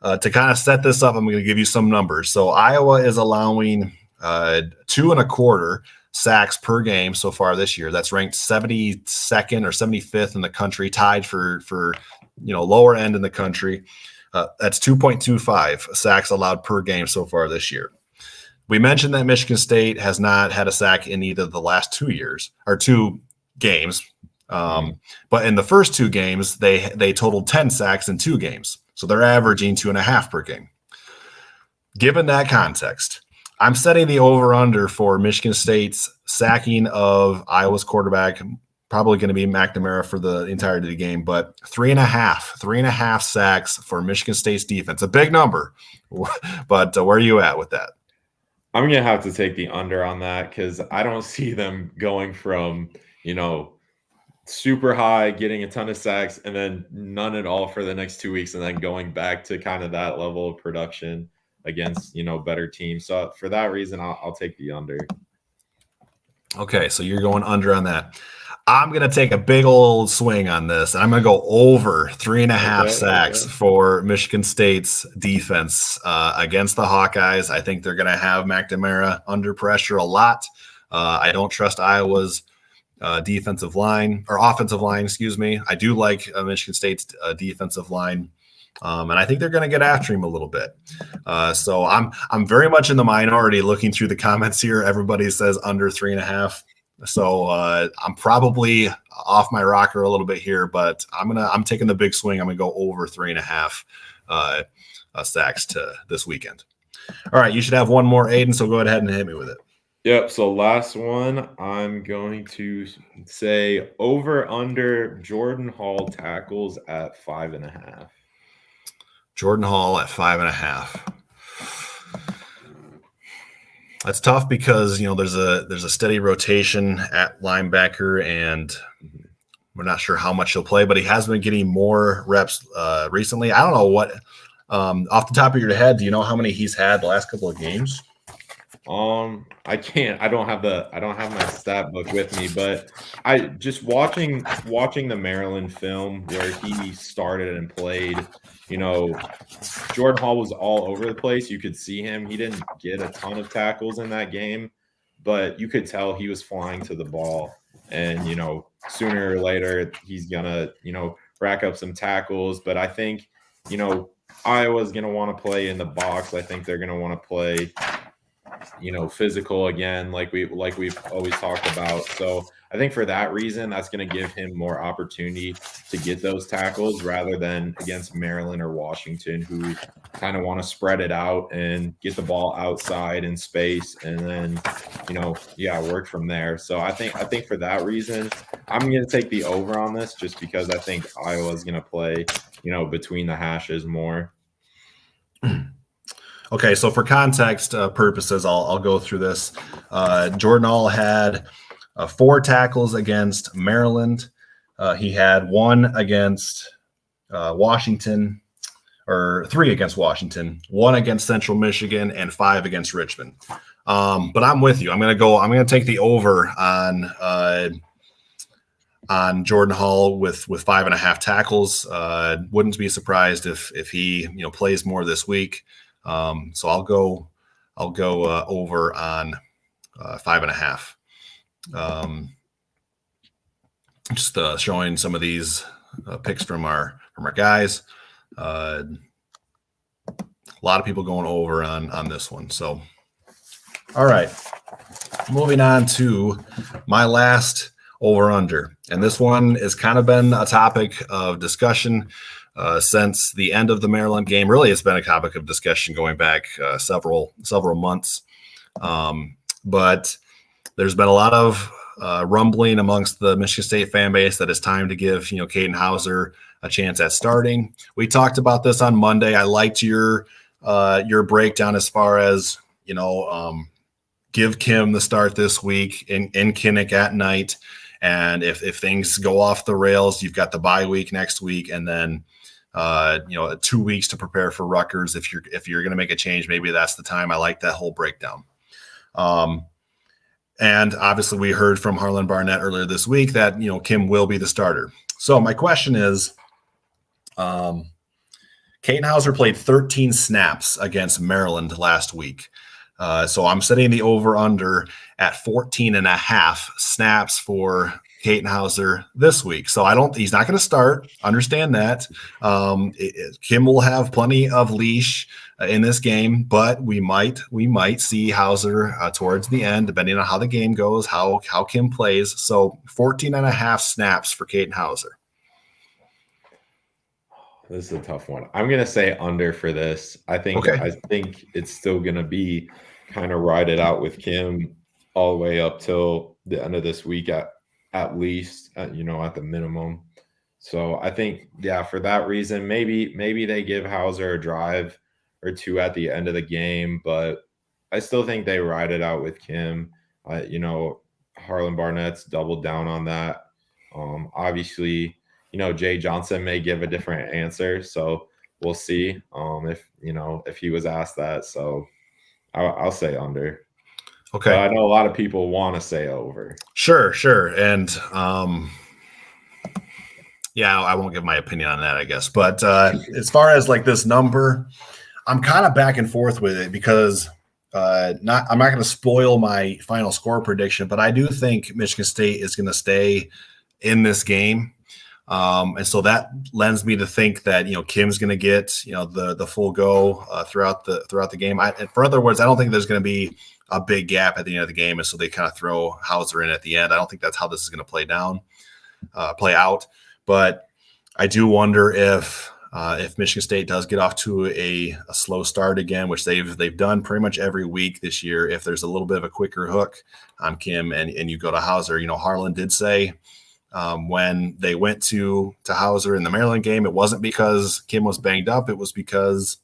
To kind of set this up, I'm going to give you some numbers. So Iowa is allowing 2.25 sacks per game so far this year. That's ranked 72nd or 75th in the country, tied for lower end in the country. That's 2.25 sacks allowed per game so far this year. We mentioned that Michigan State has not had a sack in either the last 2 years or 2 games. But in the first 2 games, they totaled 10 sacks in 2 games. So they're averaging 2.5 per game. Given that context, I'm setting the over-under for Michigan State's sacking of Iowa's quarterback, probably going to be McNamara for the entirety of the game, but 3.5 sacks for Michigan State's defense. A big number, but where are you at with that?
I'm going to have to take the under on that because I don't see them going from, super high, getting a ton of sacks, and then none at all for the next 2 weeks, and then going back to kind of that level of production against, better teams. So for that reason, I'll take the under.
Okay, so you're going under on that. I'm going to take a big old swing on this, and I'm going to go over 3.5 sacks for Michigan State's defense against the Hawkeyes. I think they're going to have McNamara under pressure a lot. I don't trust Iowa's defensive line or offensive line, excuse me. I do like Michigan State's defensive line. And I think they're going to get after him a little bit. So I'm very much in the minority looking through the comments here. Everybody says under 3.5. So I'm probably off my rocker a little bit here, but I'm taking the big swing. I'm going to go over 3.5 sacks to this weekend. All right, you should have one more, Aiden. So go ahead and hit me with it.
Yep. So last one, I'm going to say over under Jordan Hall tackles at 5.5.
Jordan Hall at 5.5. That's tough because there's a steady rotation at linebacker, and we're not sure how much he'll play, but he has been getting more reps recently. I don't know what off the top of your head. Do you know how many he's had the last couple of games?
I can't. I don't have my stat book with me, but I just watching the Maryland film where he started and played. Jordan Hall was all over the place. You could see him. He didn't get a ton of tackles in that game, but you could tell he was flying to the ball. And, sooner or later, he's going to, rack up some tackles. But I think, Iowa's going to want to play in the box. I think they're going to want to play, physical again, like we've always talked about. So I think for that reason, that's going to give him more opportunity to get those tackles rather than against Maryland or Washington, who kind of want to spread it out and get the ball outside in space and then, work from there. So I think for that reason, I'm going to take the over on this just because I think Iowa's going to play, between the hashes more.
Okay, so for context purposes, I'll go through this. Jordan Hall had 4 tackles against Maryland. He had 1 against Washington, or 3 against Washington, 1 against Central Michigan, and 5 against Richmond. But I'm with you. I'm going to take the over on Jordan Hall with 5.5 tackles. Wouldn't be surprised if he plays more this week. So I'll go over on 5.5. Just showing some of these picks from our guys. A lot of people going over on this one. So, all right, moving on to my last over-under. And this one has kind of been a topic of discussion since the end of the Maryland game. Really, it's been a topic of discussion going back several months. But there's been a lot of rumbling amongst the Michigan State fan base that it's time to give Kaden Hauser a chance at starting. We talked about this on Monday. I liked your breakdown as far as give Kim the start this week in Kinnick at night, and if things go off the rails, you've got the bye week next week, and then 2 weeks to prepare for Rutgers. If you're going to make a change, maybe that's the time. I like that whole breakdown. And obviously we heard from Harlan Barnett earlier this week that, Kim will be the starter. So my question is, Kaden Hauser played 13 snaps against Maryland last week. So I'm setting the over-under at 14.5 snaps for Kaden Hauser this week. So he's not going to start. Understand that. Kim will have plenty of leash in this game, but we might see Hauser towards the end, depending on how the game goes, how Kim plays. So 14.5 snaps for Kaden Hauser.
This is a tough one. I'm going to say under for this. I think it's still going to be kind of ride it out with Kim all the way up till the end of this week at least, at the minimum. So I think, for that reason, maybe they give Hauser a drive or two at the end of the game, but I still think they ride it out with Kim. Harlan Barnett's doubled down on that. Obviously, Jay Johnson may give a different answer, so we'll see if he was asked that. So I'll say under.
Okay.
But I know a lot of people want to say over.
Sure. And I won't give my opinion on that, I guess. But as far as like this number, I'm kind of back and forth with it because I'm not going to spoil my final score prediction, but I do think Michigan State is going to stay in this game. And so that lends me to think that, Kim's going to get, the full go throughout the game. For other words, I don't think there's going to be a big gap at the end of the game. And so they kind of throw Hauser in at the end. I don't think that's how this is going to play out. But I do wonder if Michigan State does get off to a slow start again, which they've done pretty much every week this year, if there's a little bit of a quicker hook on Kim and you go to Hauser. Harlan did say when they went to Hauser in the Maryland game, it wasn't because Kim was banged up. It was because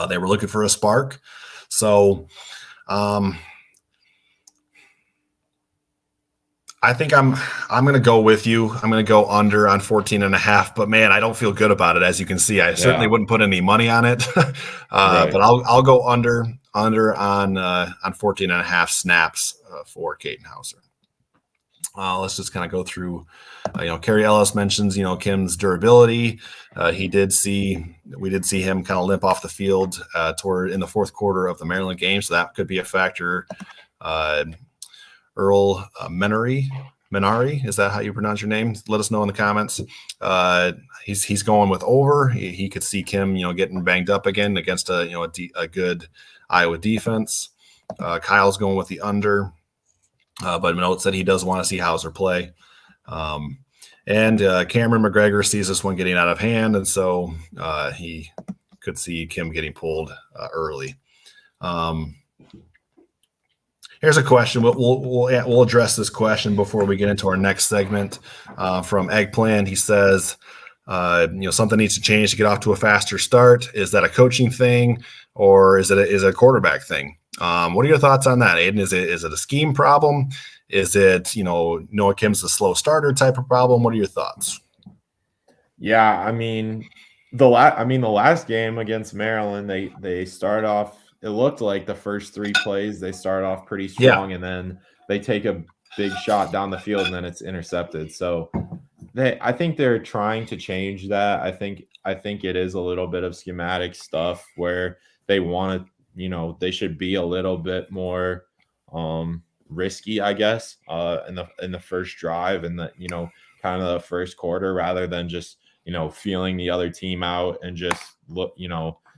they were looking for a spark. So I think I'm going to go with you. I'm going to go under on 14.5, but man, I don't feel good about it. As you can see, I certainly wouldn't put any money on it, right. But I'll go under on 14.5 snaps for Kaden Hauser. Let's just kind of go through, Kerry Ellis mentions, Kim's durability. We did see him kind of limp off the field in the fourth quarter of the Maryland game. So that could be a factor. Earl Menari, is that how you pronounce your name? Let us know in the comments. He's going with over. He could see Kim, getting banged up again against a good Iowa defense. Kyle's going with the under. But Note said he does want to see Hauser play. And Cameron McGregor sees this one getting out of hand, and so he could see Kim getting pulled early. Here's a question. We'll address this question before we get into our next segment from Eggplant. He says, something needs to change to get off to a faster start. Is that a coaching thing, or is it a quarterback thing? What are your thoughts on that, Aiden? Is it a scheme problem? Is it, Noah Kim's a slow starter type of problem? What are your thoughts?
Yeah, the last game against Maryland, they start off it looked like the first 3 plays they start off pretty
Yeah.
strong, and then they take a big shot down the field and then it's intercepted. So I think they're trying to change that. I think it is a little bit of schematic stuff where they want to, they should be a little bit more risky, I guess, in the first drive and the, kind of the first quarter, rather than just, feeling the other team out and just look,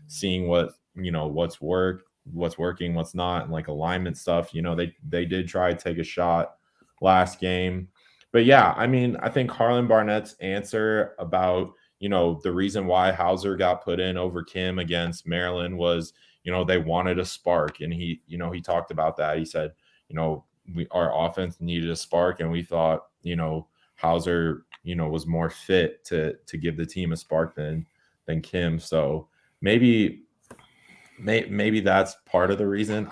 seeing what's working, what's not, and like alignment stuff. They did try to take a shot last game. But yeah, I mean, I think Harlan Barnett's answer about, the reason why Hauser got put in over Kim against Maryland was, they wanted a spark. And he talked about that. He said, our offense needed a spark, and we thought, Hauser, was more fit to give the team a spark than Kim. So maybe that's part of the reason.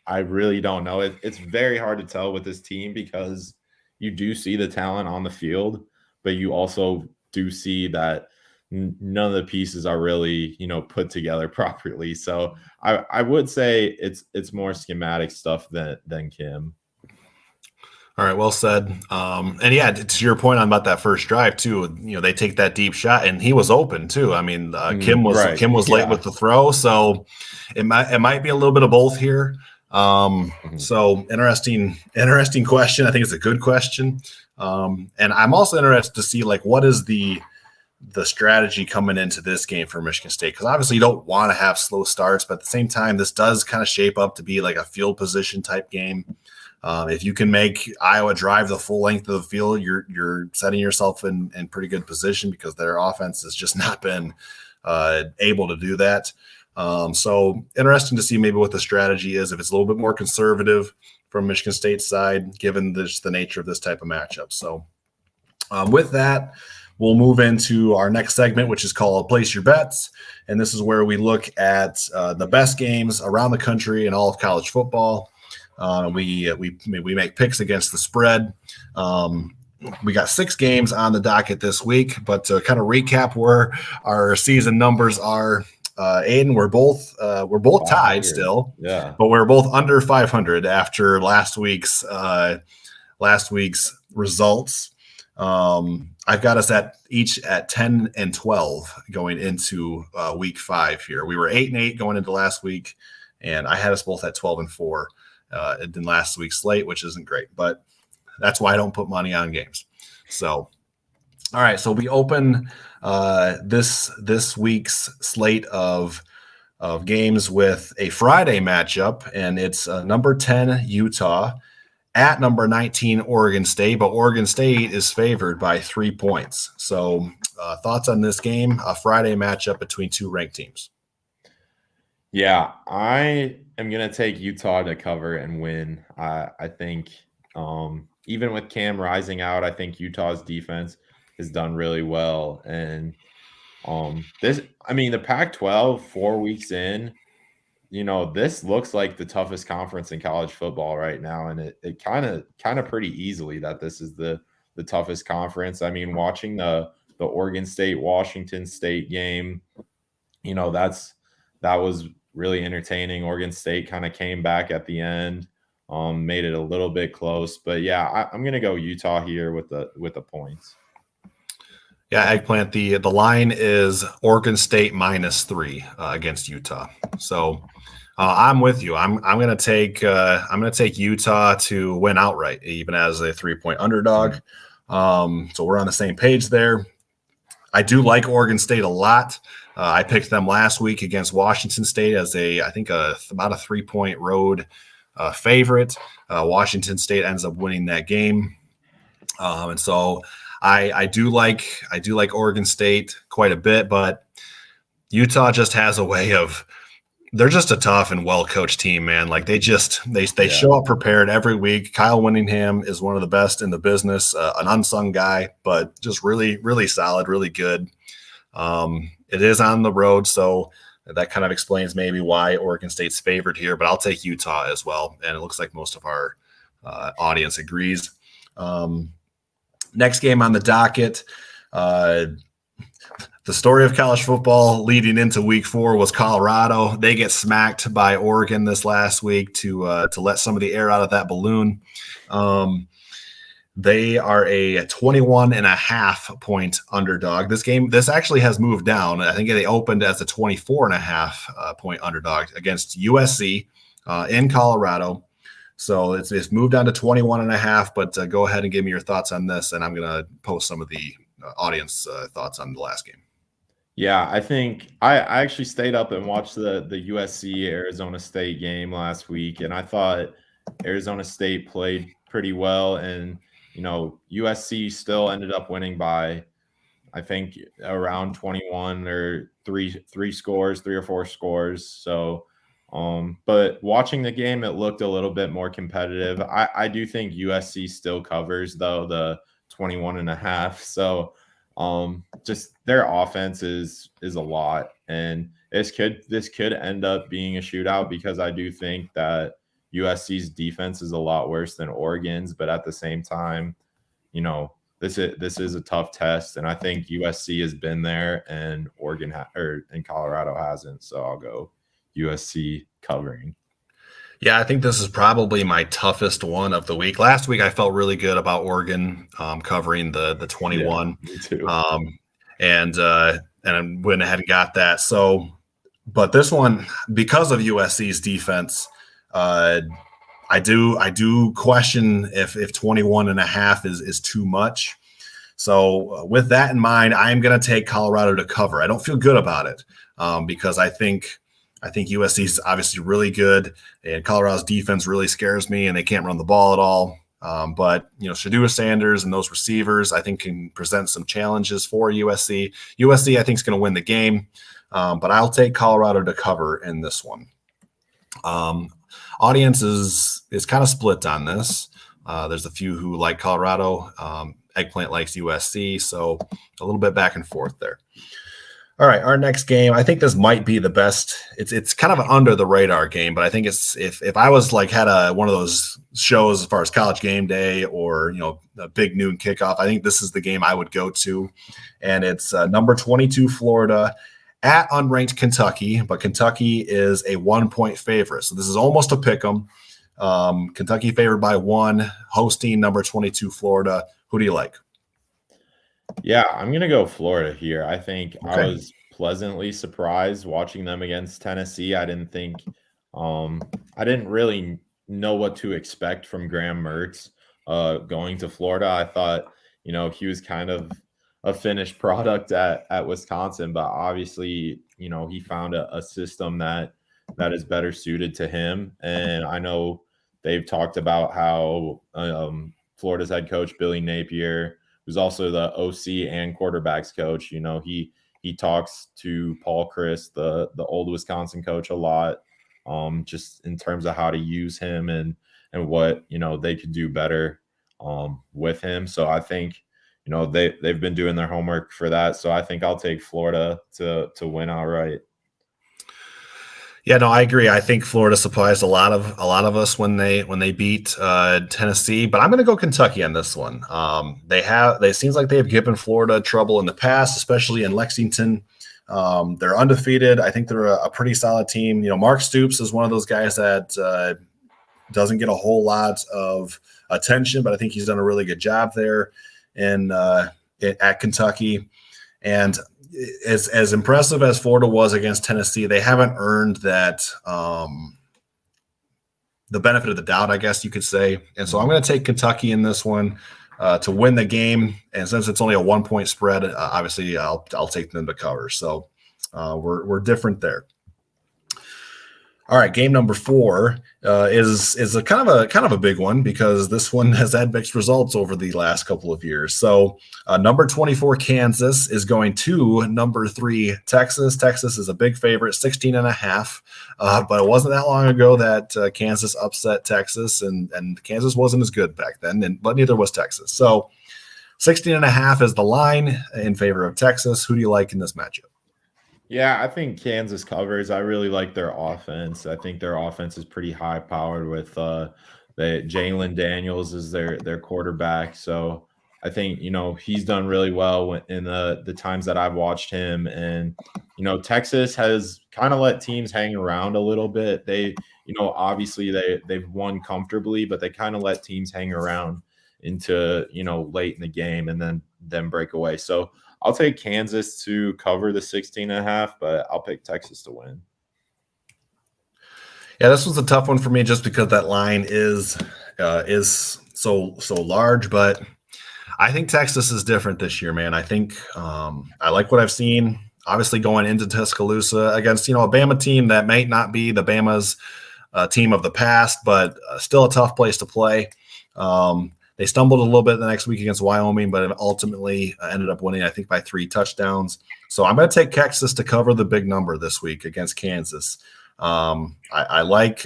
I really don't know. It's very hard to tell with this team because you do see the talent on the field, but you also do see that none of the pieces are really, put together properly. So I would say it's more schematic stuff than Kim.
All right, well said. And yeah, to your point on about that first drive too, they take that deep shot, and he was open too. I mean, Kim was late with the throw, so it might be a little bit of both here. So interesting question. I think it's a good question. And I'm also interested to see what is the strategy coming into this game for Michigan State, because obviously you don't want to have slow starts, but at the same time, this does kind of shape up to be like a field position type game. If you can make Iowa drive the full length of the field, you're setting yourself in pretty good position, because their offense has just not been able to do that. So interesting to see maybe what the strategy is, if it's a little bit more conservative from Michigan State's side, given the nature of this type of matchup. So with that, we'll move into our next segment, which is called Place Your Bets. And this is where we look at the best games around the country and all of college football. We make picks against the spread. We got 6 games on the docket this week, but to kind of recap where our season numbers are, Aiden, we're both tied still, but we're both under 500 after last week's results. I've got us each at 10 and 12 going into week 5 here. We were 8-8 going into last week, and I had us both at 12 and 4 in last week's slate, which isn't great, but that's why I don't put money on games. So, all right. So we open this week's slate of games with a Friday matchup, and it's number 10 Utah at number 19 Oregon State, but Oregon State is favored by 3 points. So thoughts on this game, a Friday matchup between 2 ranked teams?
Yeah, I am going to take Utah to cover and win. I think even with Cam rising out, I think Utah's defense has done really well. And the Pac-12 4 weeks in, this looks like the toughest conference in college football right now. And it kind of pretty easily that this is the toughest conference. I mean, watching the Oregon State, Washington State game, that was really entertaining. Oregon State kind of came back at the end, made it a little bit close. But yeah, I'm going to go Utah here with the points.
Yeah, Eggplant, the line is Oregon State -3 against Utah. So I'm with you. I'm going to take Utah to win outright, even as a 3-point underdog. So we're on the same page there. I do like Oregon State a lot. I picked them last week against Washington State as about a 3-point road favorite. Washington State ends up winning that game, and so I do like Oregon State quite a bit. But Utah just has a way of, they're just a tough and well-coached team, man. Like they show up prepared every week. Kyle Whittingham is one of the best in the business, an unsung guy, but just really, really solid, really good. It is on the road, so that kind of explains maybe why Oregon State's favored here, but I'll take Utah as well. And it looks like most of our audience agrees. Next game on the docket, The story of college football leading into week 4 was Colorado. They get smacked by Oregon this last week to let some of the air out of that balloon. They are a 21.5 point underdog. This actually has moved down. I think they opened as a 24.5 point underdog against USC in Colorado. So it's moved down to 21.5, but go ahead and give me your thoughts on this, and I'm going to post some of the audience thoughts on the last game.
Yeah, I think I actually stayed up and watched the USC Arizona State game last week, and I thought Arizona State played pretty well, and USC still ended up winning by, I think, around 21 or three or four scores. So, but watching the game, it looked a little bit more competitive. I do think USC still covers though the 21.5. So, just their offense is a lot, and this could end up being a shootout because I do think that USC's defense is a lot worse than Oregon's, but at the same time, this is a tough test, and I think USC has been there and and Colorado hasn't. So I'll go USC covering.
Yeah, I think this is probably my toughest one of the week. Last week, I felt really good about Oregon covering the 21.
Yeah, me too.
And I went ahead and got that. So, but this one, because of USC's defense, I do question if 21.5 is too much. So with that in mind, I am going to take Colorado to cover. I don't feel good about it because I think USC is obviously really good, and Colorado's defense really scares me, and they can't run the ball at all. But Shedeur Sanders and those receivers, I think, can present some challenges for USC. USC, I think, is going to win the game, but I'll take Colorado to cover in this one. Audience is kind of split on this. There's a few who like Colorado. Eggplant likes USC, so a little bit back and forth there. All right, our next game, I think this might be the best. It's kind of an under the radar game, but I think it's if I was had one of those shows as far as College Game Day or a big noon kickoff, I think this is the game I would go to, and it's number 22 Florida at unranked Kentucky, but Kentucky is a 1-point favorite, so this is almost a pick 'em. Kentucky favored by 1, hosting number 22 Florida. Who do you like?
Yeah, I'm going to go Florida here. I think
Okay.
I was pleasantly surprised watching them against Tennessee. I didn't really know what to expect from Graham Mertz going to Florida. I thought, he was kind of a finished product at Wisconsin, but obviously, he found a system that is better suited to him. And I know they've talked about how Florida's head coach, Billy Napier, who's also the OC and quarterbacks coach, he talks to Paul Chryst, the old Wisconsin coach, a lot, just in terms of how to use him and what they could do better with him. So I think they've been doing their homework for that. So I think I'll take Florida to win outright.
Yeah, no, I agree. I think Florida surprised a lot of us when they beat Tennessee, but I'm going to go Kentucky on this one. They seems like they have given Florida trouble in the past, especially in Lexington. They're undefeated. I think they're a pretty solid team. Mark Stoops is one of those guys that doesn't get a whole lot of attention, but I think he's done a really good job there at Kentucky. And as impressive as Florida was against Tennessee, they haven't earned that the benefit of the doubt, I guess you could say. And so I'm going to take Kentucky in this one to win the game. And since it's only a 1-point spread, obviously I'll take them to cover. So we're different there. All right, game number 4 is a kind of a big one because this one has had mixed results over the last couple of years. So number 24 Kansas is going to number 3 Texas. Texas is a big favorite, 16.5. But it wasn't that long ago that Kansas upset Texas, and Kansas wasn't as good back then, but neither was Texas. So 16.5 is the line in favor of Texas. Who do you like in this matchup?
Yeah, I think Kansas covers. I really like their offense. I think their offense is pretty high powered with Jalen Daniels is their quarterback. So I think, he's done really well in the times that I've watched him. And, Texas has kind of let teams hang around a little bit. They, obviously they've won comfortably, but they kind of let teams hang around into, late in the game and then break away. So I'll take Kansas to cover the 16.5, but I'll pick Texas to win.
Yeah, this was a tough one for me just because that line is so large, but I think Texas is different this year, man. I think I like what I've seen. Obviously, going into Tuscaloosa against a Bama team that might not be the Bama's team of the past, but still a tough place to play. They stumbled a little bit the next week against Wyoming, but ultimately ended up winning, I think, by 3 touchdowns. So I'm going to take Texas to cover the big number this week against Kansas. I like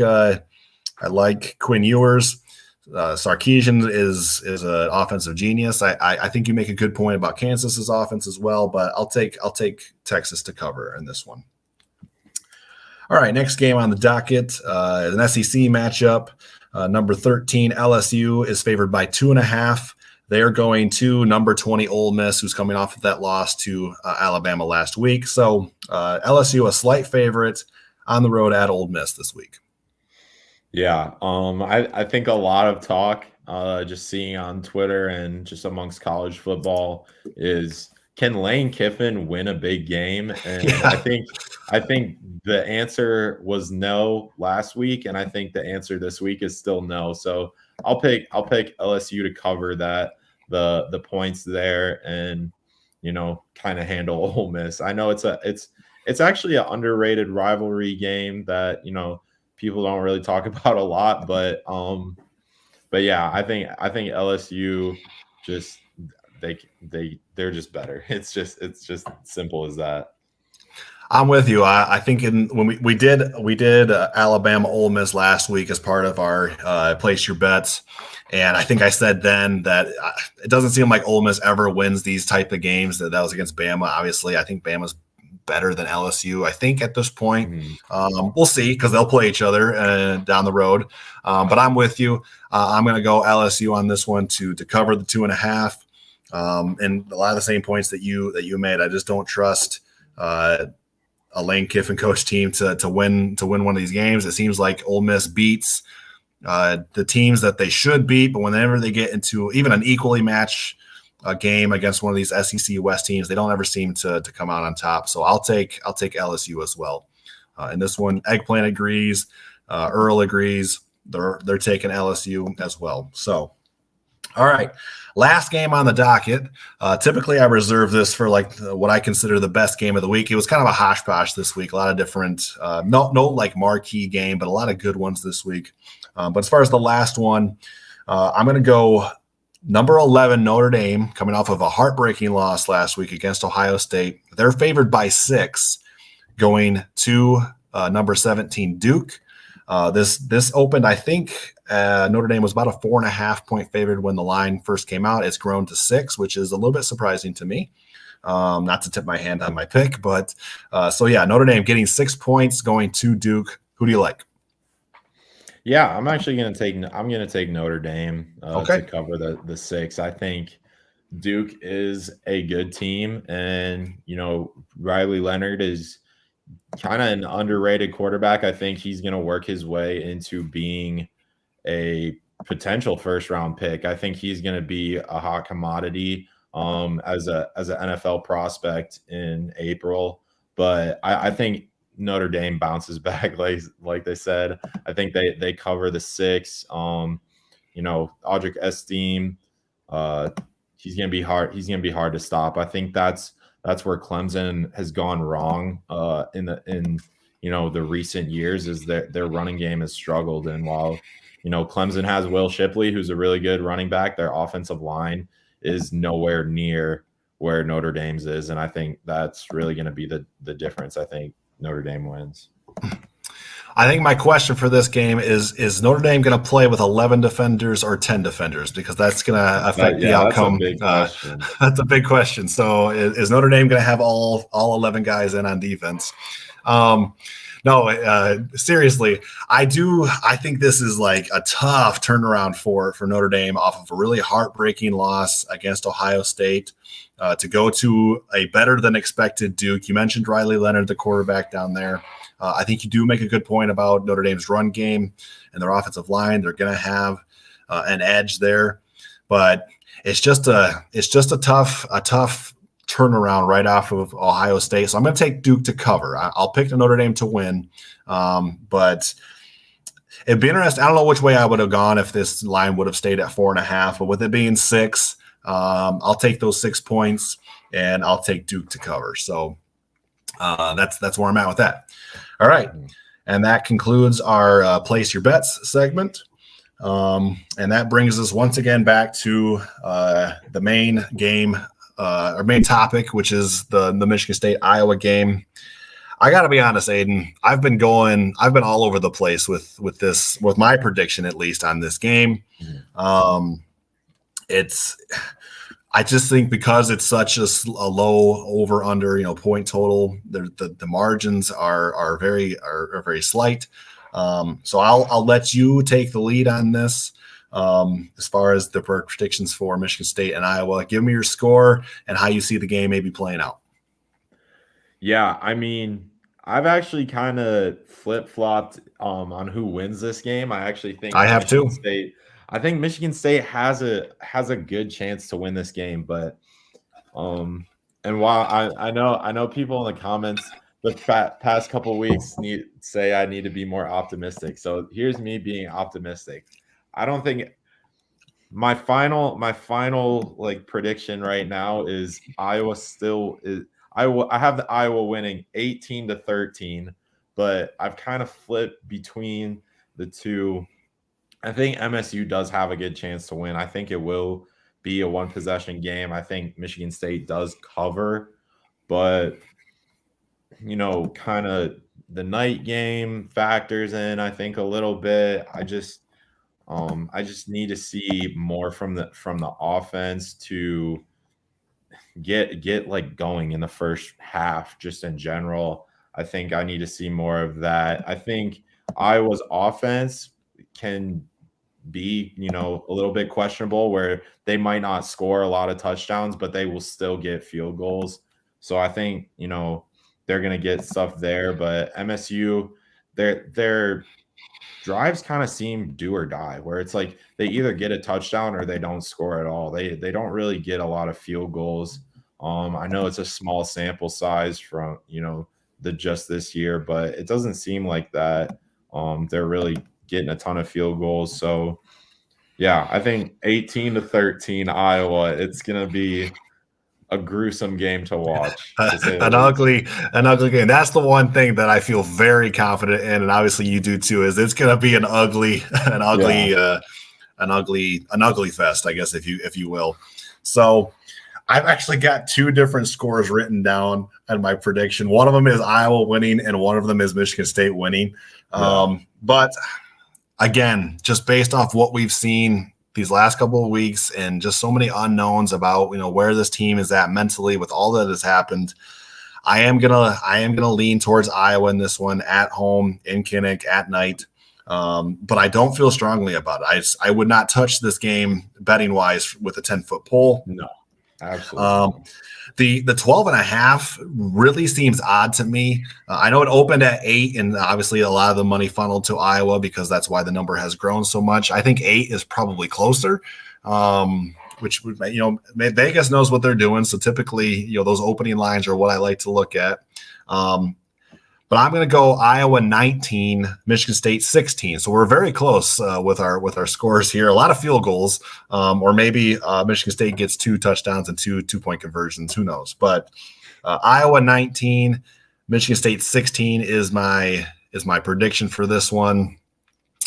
Quinn Ewers. Sarkisian is an offensive genius. I think you make a good point about Kansas's offense as well, but I'll take Texas to cover in this one. All right, next game on the docket, an SEC matchup. Number 13 LSU is favored by 2.5. They are going to number 20 Ole Miss, who's coming off of that loss to Alabama last week. So LSU a slight favorite on the road at Ole Miss this week.
Yeah, I think a lot of talk, just seeing on Twitter and just amongst college football, is can Lane Kiffin win a big game? And yeah. I think the answer was no last week, and I think the answer this week is still no. So I'll pick LSU to cover that the points there, and kind of handle Ole Miss. I know it's actually an underrated rivalry game that people don't really talk about a lot, but yeah, I think LSU just they're just better. It's just simple as that.
I'm with you. I think when we did Alabama Ole Miss last week as part of our place your bets, and I think I said then that it doesn't seem like Ole Miss ever wins these type of games. That was against Bama. Obviously, I think Bama's better than LSU. I think at this point, we'll see because they'll play each other down the road. But I'm with you. I'm going to go LSU on this one to cover the 2.5. And a lot of the same points that you made. I just don't trust a Lane Kiffin coach team to win one of these games. It seems like Ole Miss beats the teams that they should beat, but whenever they get into even an equally matched game against one of these SEC West teams, they don't ever seem to come out on top. So I'll take LSU as well. In this one, Eggplant agrees, Earl agrees. They're taking LSU as well. So, all right. Last game on the docket. Typically, I reserve this for what I consider the best game of the week. It was kind of a hodgepodge this week. A lot of different, no marquee game, but a lot of good ones this week. But as far as the last one, I'm going to go number 11 Notre Dame, coming off of a heartbreaking loss last week against Ohio State. They're favored by 6, going to number 17 Duke. This opened, I think, Notre Dame was about a 4.5 point favorite when the line first came out. It's grown to 6, which is a little bit surprising to me. Not to tip my hand on my pick, but so yeah, Notre Dame getting 6 points going to Duke. Who do you like?
Yeah, I'm actually going to take Notre Dame to cover the 6. I think Duke is a good team, and Riley Leonard is kind of an underrated quarterback. I think he's going to work his way into being a potential first-round pick. I think he's going to be a hot commodity as an NFL prospect in April. But I think Notre Dame bounces back, like they said. I think they cover the 6. Audric Estime, he's going to be hard. He's going to be hard to stop. I think that's where Clemson has gone wrong in the recent years, is that their running game has struggled. And while Clemson has Will Shipley, who's a really good running back, their offensive line is nowhere near where Notre Dame's is, and I think that's really going to be the difference. I think Notre Dame wins.
I think my question for this game is Notre Dame going to play with 11 defenders or 10 defenders? Because that's going to affect the outcome. That's a big question. So is Notre Dame going to have all 11 guys in on defense? No, seriously, I think this is like a tough turnaround for Notre Dame off of a really heartbreaking loss against Ohio State to go to a better than expected Duke. You mentioned Riley Leonard, the quarterback down there. I think you do make a good point about Notre Dame's run game and their offensive line. They're going to have an edge there, but it's just a tough turnaround right off of Ohio State. So I'm going to take Duke to cover. I'll pick the Notre Dame to win, but it'd be interesting. I don't know which way I would have gone if this line would have stayed at 4.5, but with it being 6, I'll take those 6 points and I'll take Duke to cover. So that's where I'm at with that. All right. And that concludes our Place Your Bets segment. And that brings us once again back to the main game, our main topic, which is the Michigan State-Iowa game. I got to be honest, Aiden, I've been all over the place with my prediction, at least on this game. I just think because it's such a low over under, point total, the margins are very slight. So I'll let you take the lead on this. As far as the predictions for Michigan State and Iowa, give me your score and how you see the game maybe playing out.
Yeah, I mean, I've actually kind of flip-flopped on who wins this game. I actually think
I have too.
I think Michigan State has a good chance to win this game, but and while I know people in the comments the past couple of weeks say I need to be more optimistic. So here's me being optimistic. I don't think my final like prediction right now is Iowa still is I have the Iowa winning 18-13, but I've kind of flipped between the two. I think MSU does have a good chance to win. I think it will be a one possession game. I think Michigan State does cover, but kind of the night game factors in, I think, a little bit. I just need to see more from the offense to get like going in the first half, just in general. I think I need to see more of that. I think Iowa's offense can be, a little bit questionable where they might not score a lot of touchdowns, but they will still get field goals. So I think, they're going to get stuff there, but MSU, their drives kind of seem do or die, where it's like they either get a touchdown or they don't score at all. They don't really get a lot of field goals. I know it's a small sample size from, just this year, but it doesn't seem like that. They're really getting a ton of field goals. So yeah, I think 18-13 Iowa, it's going to be a gruesome game to watch.
An ugly game. That's the one thing that I feel very confident in, and obviously you do too, is it's going to be an ugly fest, I guess, if you will. So I've actually got 2 different scores written down at my prediction. One of them is Iowa winning, and one of them is Michigan State winning. But again, just based off what we've seen these last couple of weeks and just so many unknowns about, where this team is at mentally with all that has happened, I am gonna lean towards Iowa in this one, at home in Kinnick at night. But I don't feel strongly about it. I would not touch this game betting wise with a 10-foot pole.
No, absolutely.
The 12.5 really seems odd to me. I know it opened at 8, and obviously a lot of the money funneled to Iowa because that's why the number has grown so much. I think 8 is probably closer, which Vegas knows what they're doing. So typically, those opening lines are what I like to look at. But I'm going to go Iowa 19, Michigan State 16. So we're very close with our scores here. A lot of field goals, or maybe Michigan State gets 2 touchdowns and 2 2-point conversions. Who knows? But Iowa 19, Michigan State 16 is my prediction for this one.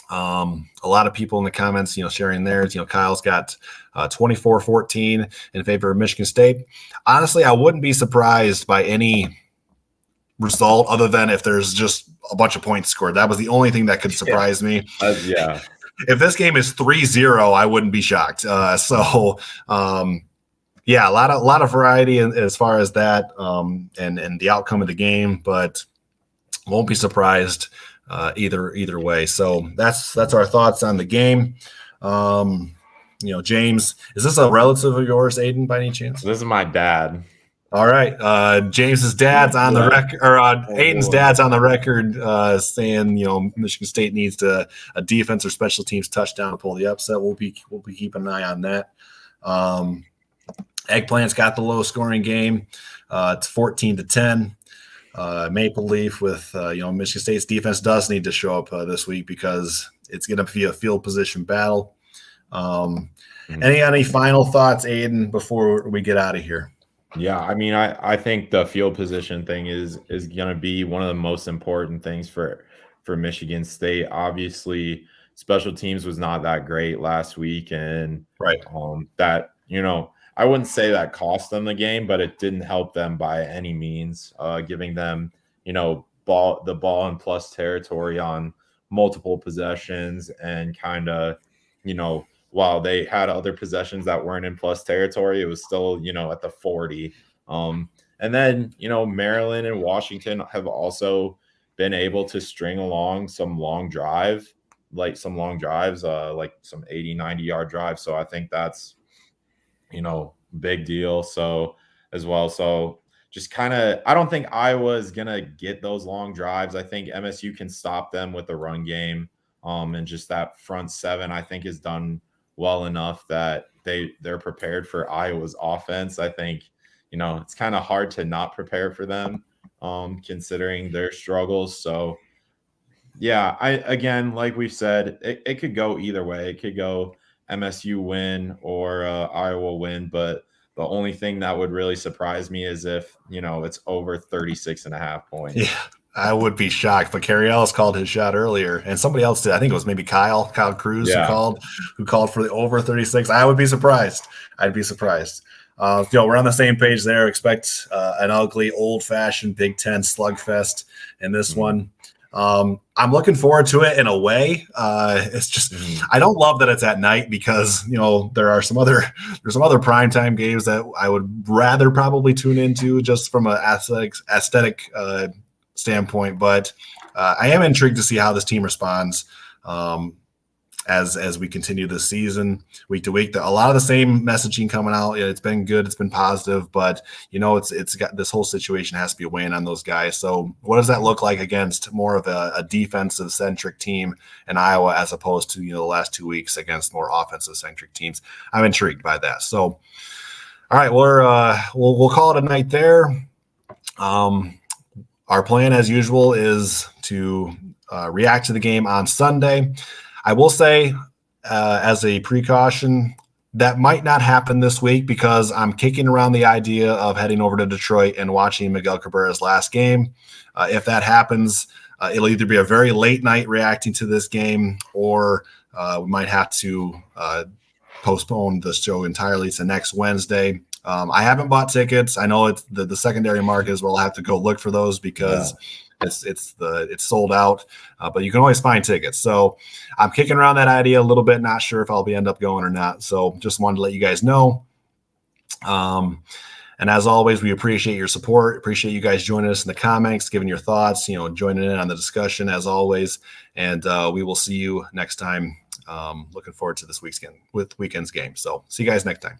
A lot of people in the comments, sharing theirs. Kyle's got 24-14 in favor of Michigan State. Honestly, I wouldn't be surprised by any result other than if there's just a bunch of points scored. That was the only thing that could surprise me. If this game is 3-0, I wouldn't be shocked. A lot of variety as far as that and the outcome of the game. But Won't be surprised either way. So that's our thoughts on the game. James, is this a relative of yours, Aiden, by any chance?
This is my dad.
All right. James's dad's on the record, or Aiden's dad's on the record saying, Michigan State needs a defense or special teams touchdown to pull the upset. We'll be keeping an eye on that. Eggplant's got the low scoring game. It's 14-10. Maple Leaf with Michigan State's defense does need to show up this week because it's going to be a field position battle. Any final thoughts, Aiden, before we get out of here?
Yeah, I mean, I think the field position thing is going to be one of the most important things for Michigan State. Obviously, special teams was not that great last week, and
right,
that I wouldn't say that cost them the game, but it didn't help them by any means. Giving them the ball in plus territory on multiple possessions, and kind of while they had other possessions that weren't in plus territory, it was still, at the 40. And then, Maryland and Washington have also been able to string along some long drives, like some 80, 90-yard drives. So I think that's, big deal. So as well. So just kind of, I don't think Iowa's going to get those long drives. I think MSU can stop them with the run game. And just that front seven, I think, is done well enough that they're prepared for Iowa's offense. I think, it's kind of hard to not prepare for them, considering their struggles. So yeah, again, like we've said, it could go either way. It could go MSU win or Iowa win, but the only thing that would really surprise me is if, it's over 36.5 points.
Yeah. I would be shocked, but Kerry Ellis called his shot earlier, and somebody else did. I think it was maybe Kyle Cruz who called for the over 36. I would be surprised. I'd be surprised. We're on the same page there. Expect an ugly, old-fashioned Big Ten slugfest in this one. I'm looking forward to it in a way. It's just I don't love that it's at night because there are some other primetime games that I would rather probably tune into just from an aesthetic standpoint, but I am intrigued to see how this team responds as we continue this season week to week. A lot of the same messaging coming out. It's been good, it's been positive, but it's got this whole situation has to be weighing on those guys. So what does that look like against more of a defensive centric team in Iowa as opposed to the last 2 weeks against more offensive centric teams? I'm intrigued by that. So all right, we'll call it a night there. Our plan, as usual, is to react to the game on Sunday. I will say, as a precaution, that might not happen this week because I'm kicking around the idea of heading over to Detroit and watching Miguel Cabrera's last game. If that happens, it'll either be a very late night reacting to this game, or we might have to postpone the show entirely to next Wednesday. I haven't bought tickets. I know it's the secondary market is where I'll have to go look for those because it's sold out. But you can always find tickets. So I'm kicking around that idea a little bit. Not sure if I'll end up going or not. So just wanted to let you guys know. And as always, we appreciate your support. Appreciate you guys joining us in the comments, giving your thoughts, joining in on the discussion as always. And we will see you next time. Looking forward to this weekend's game. So see you guys next time.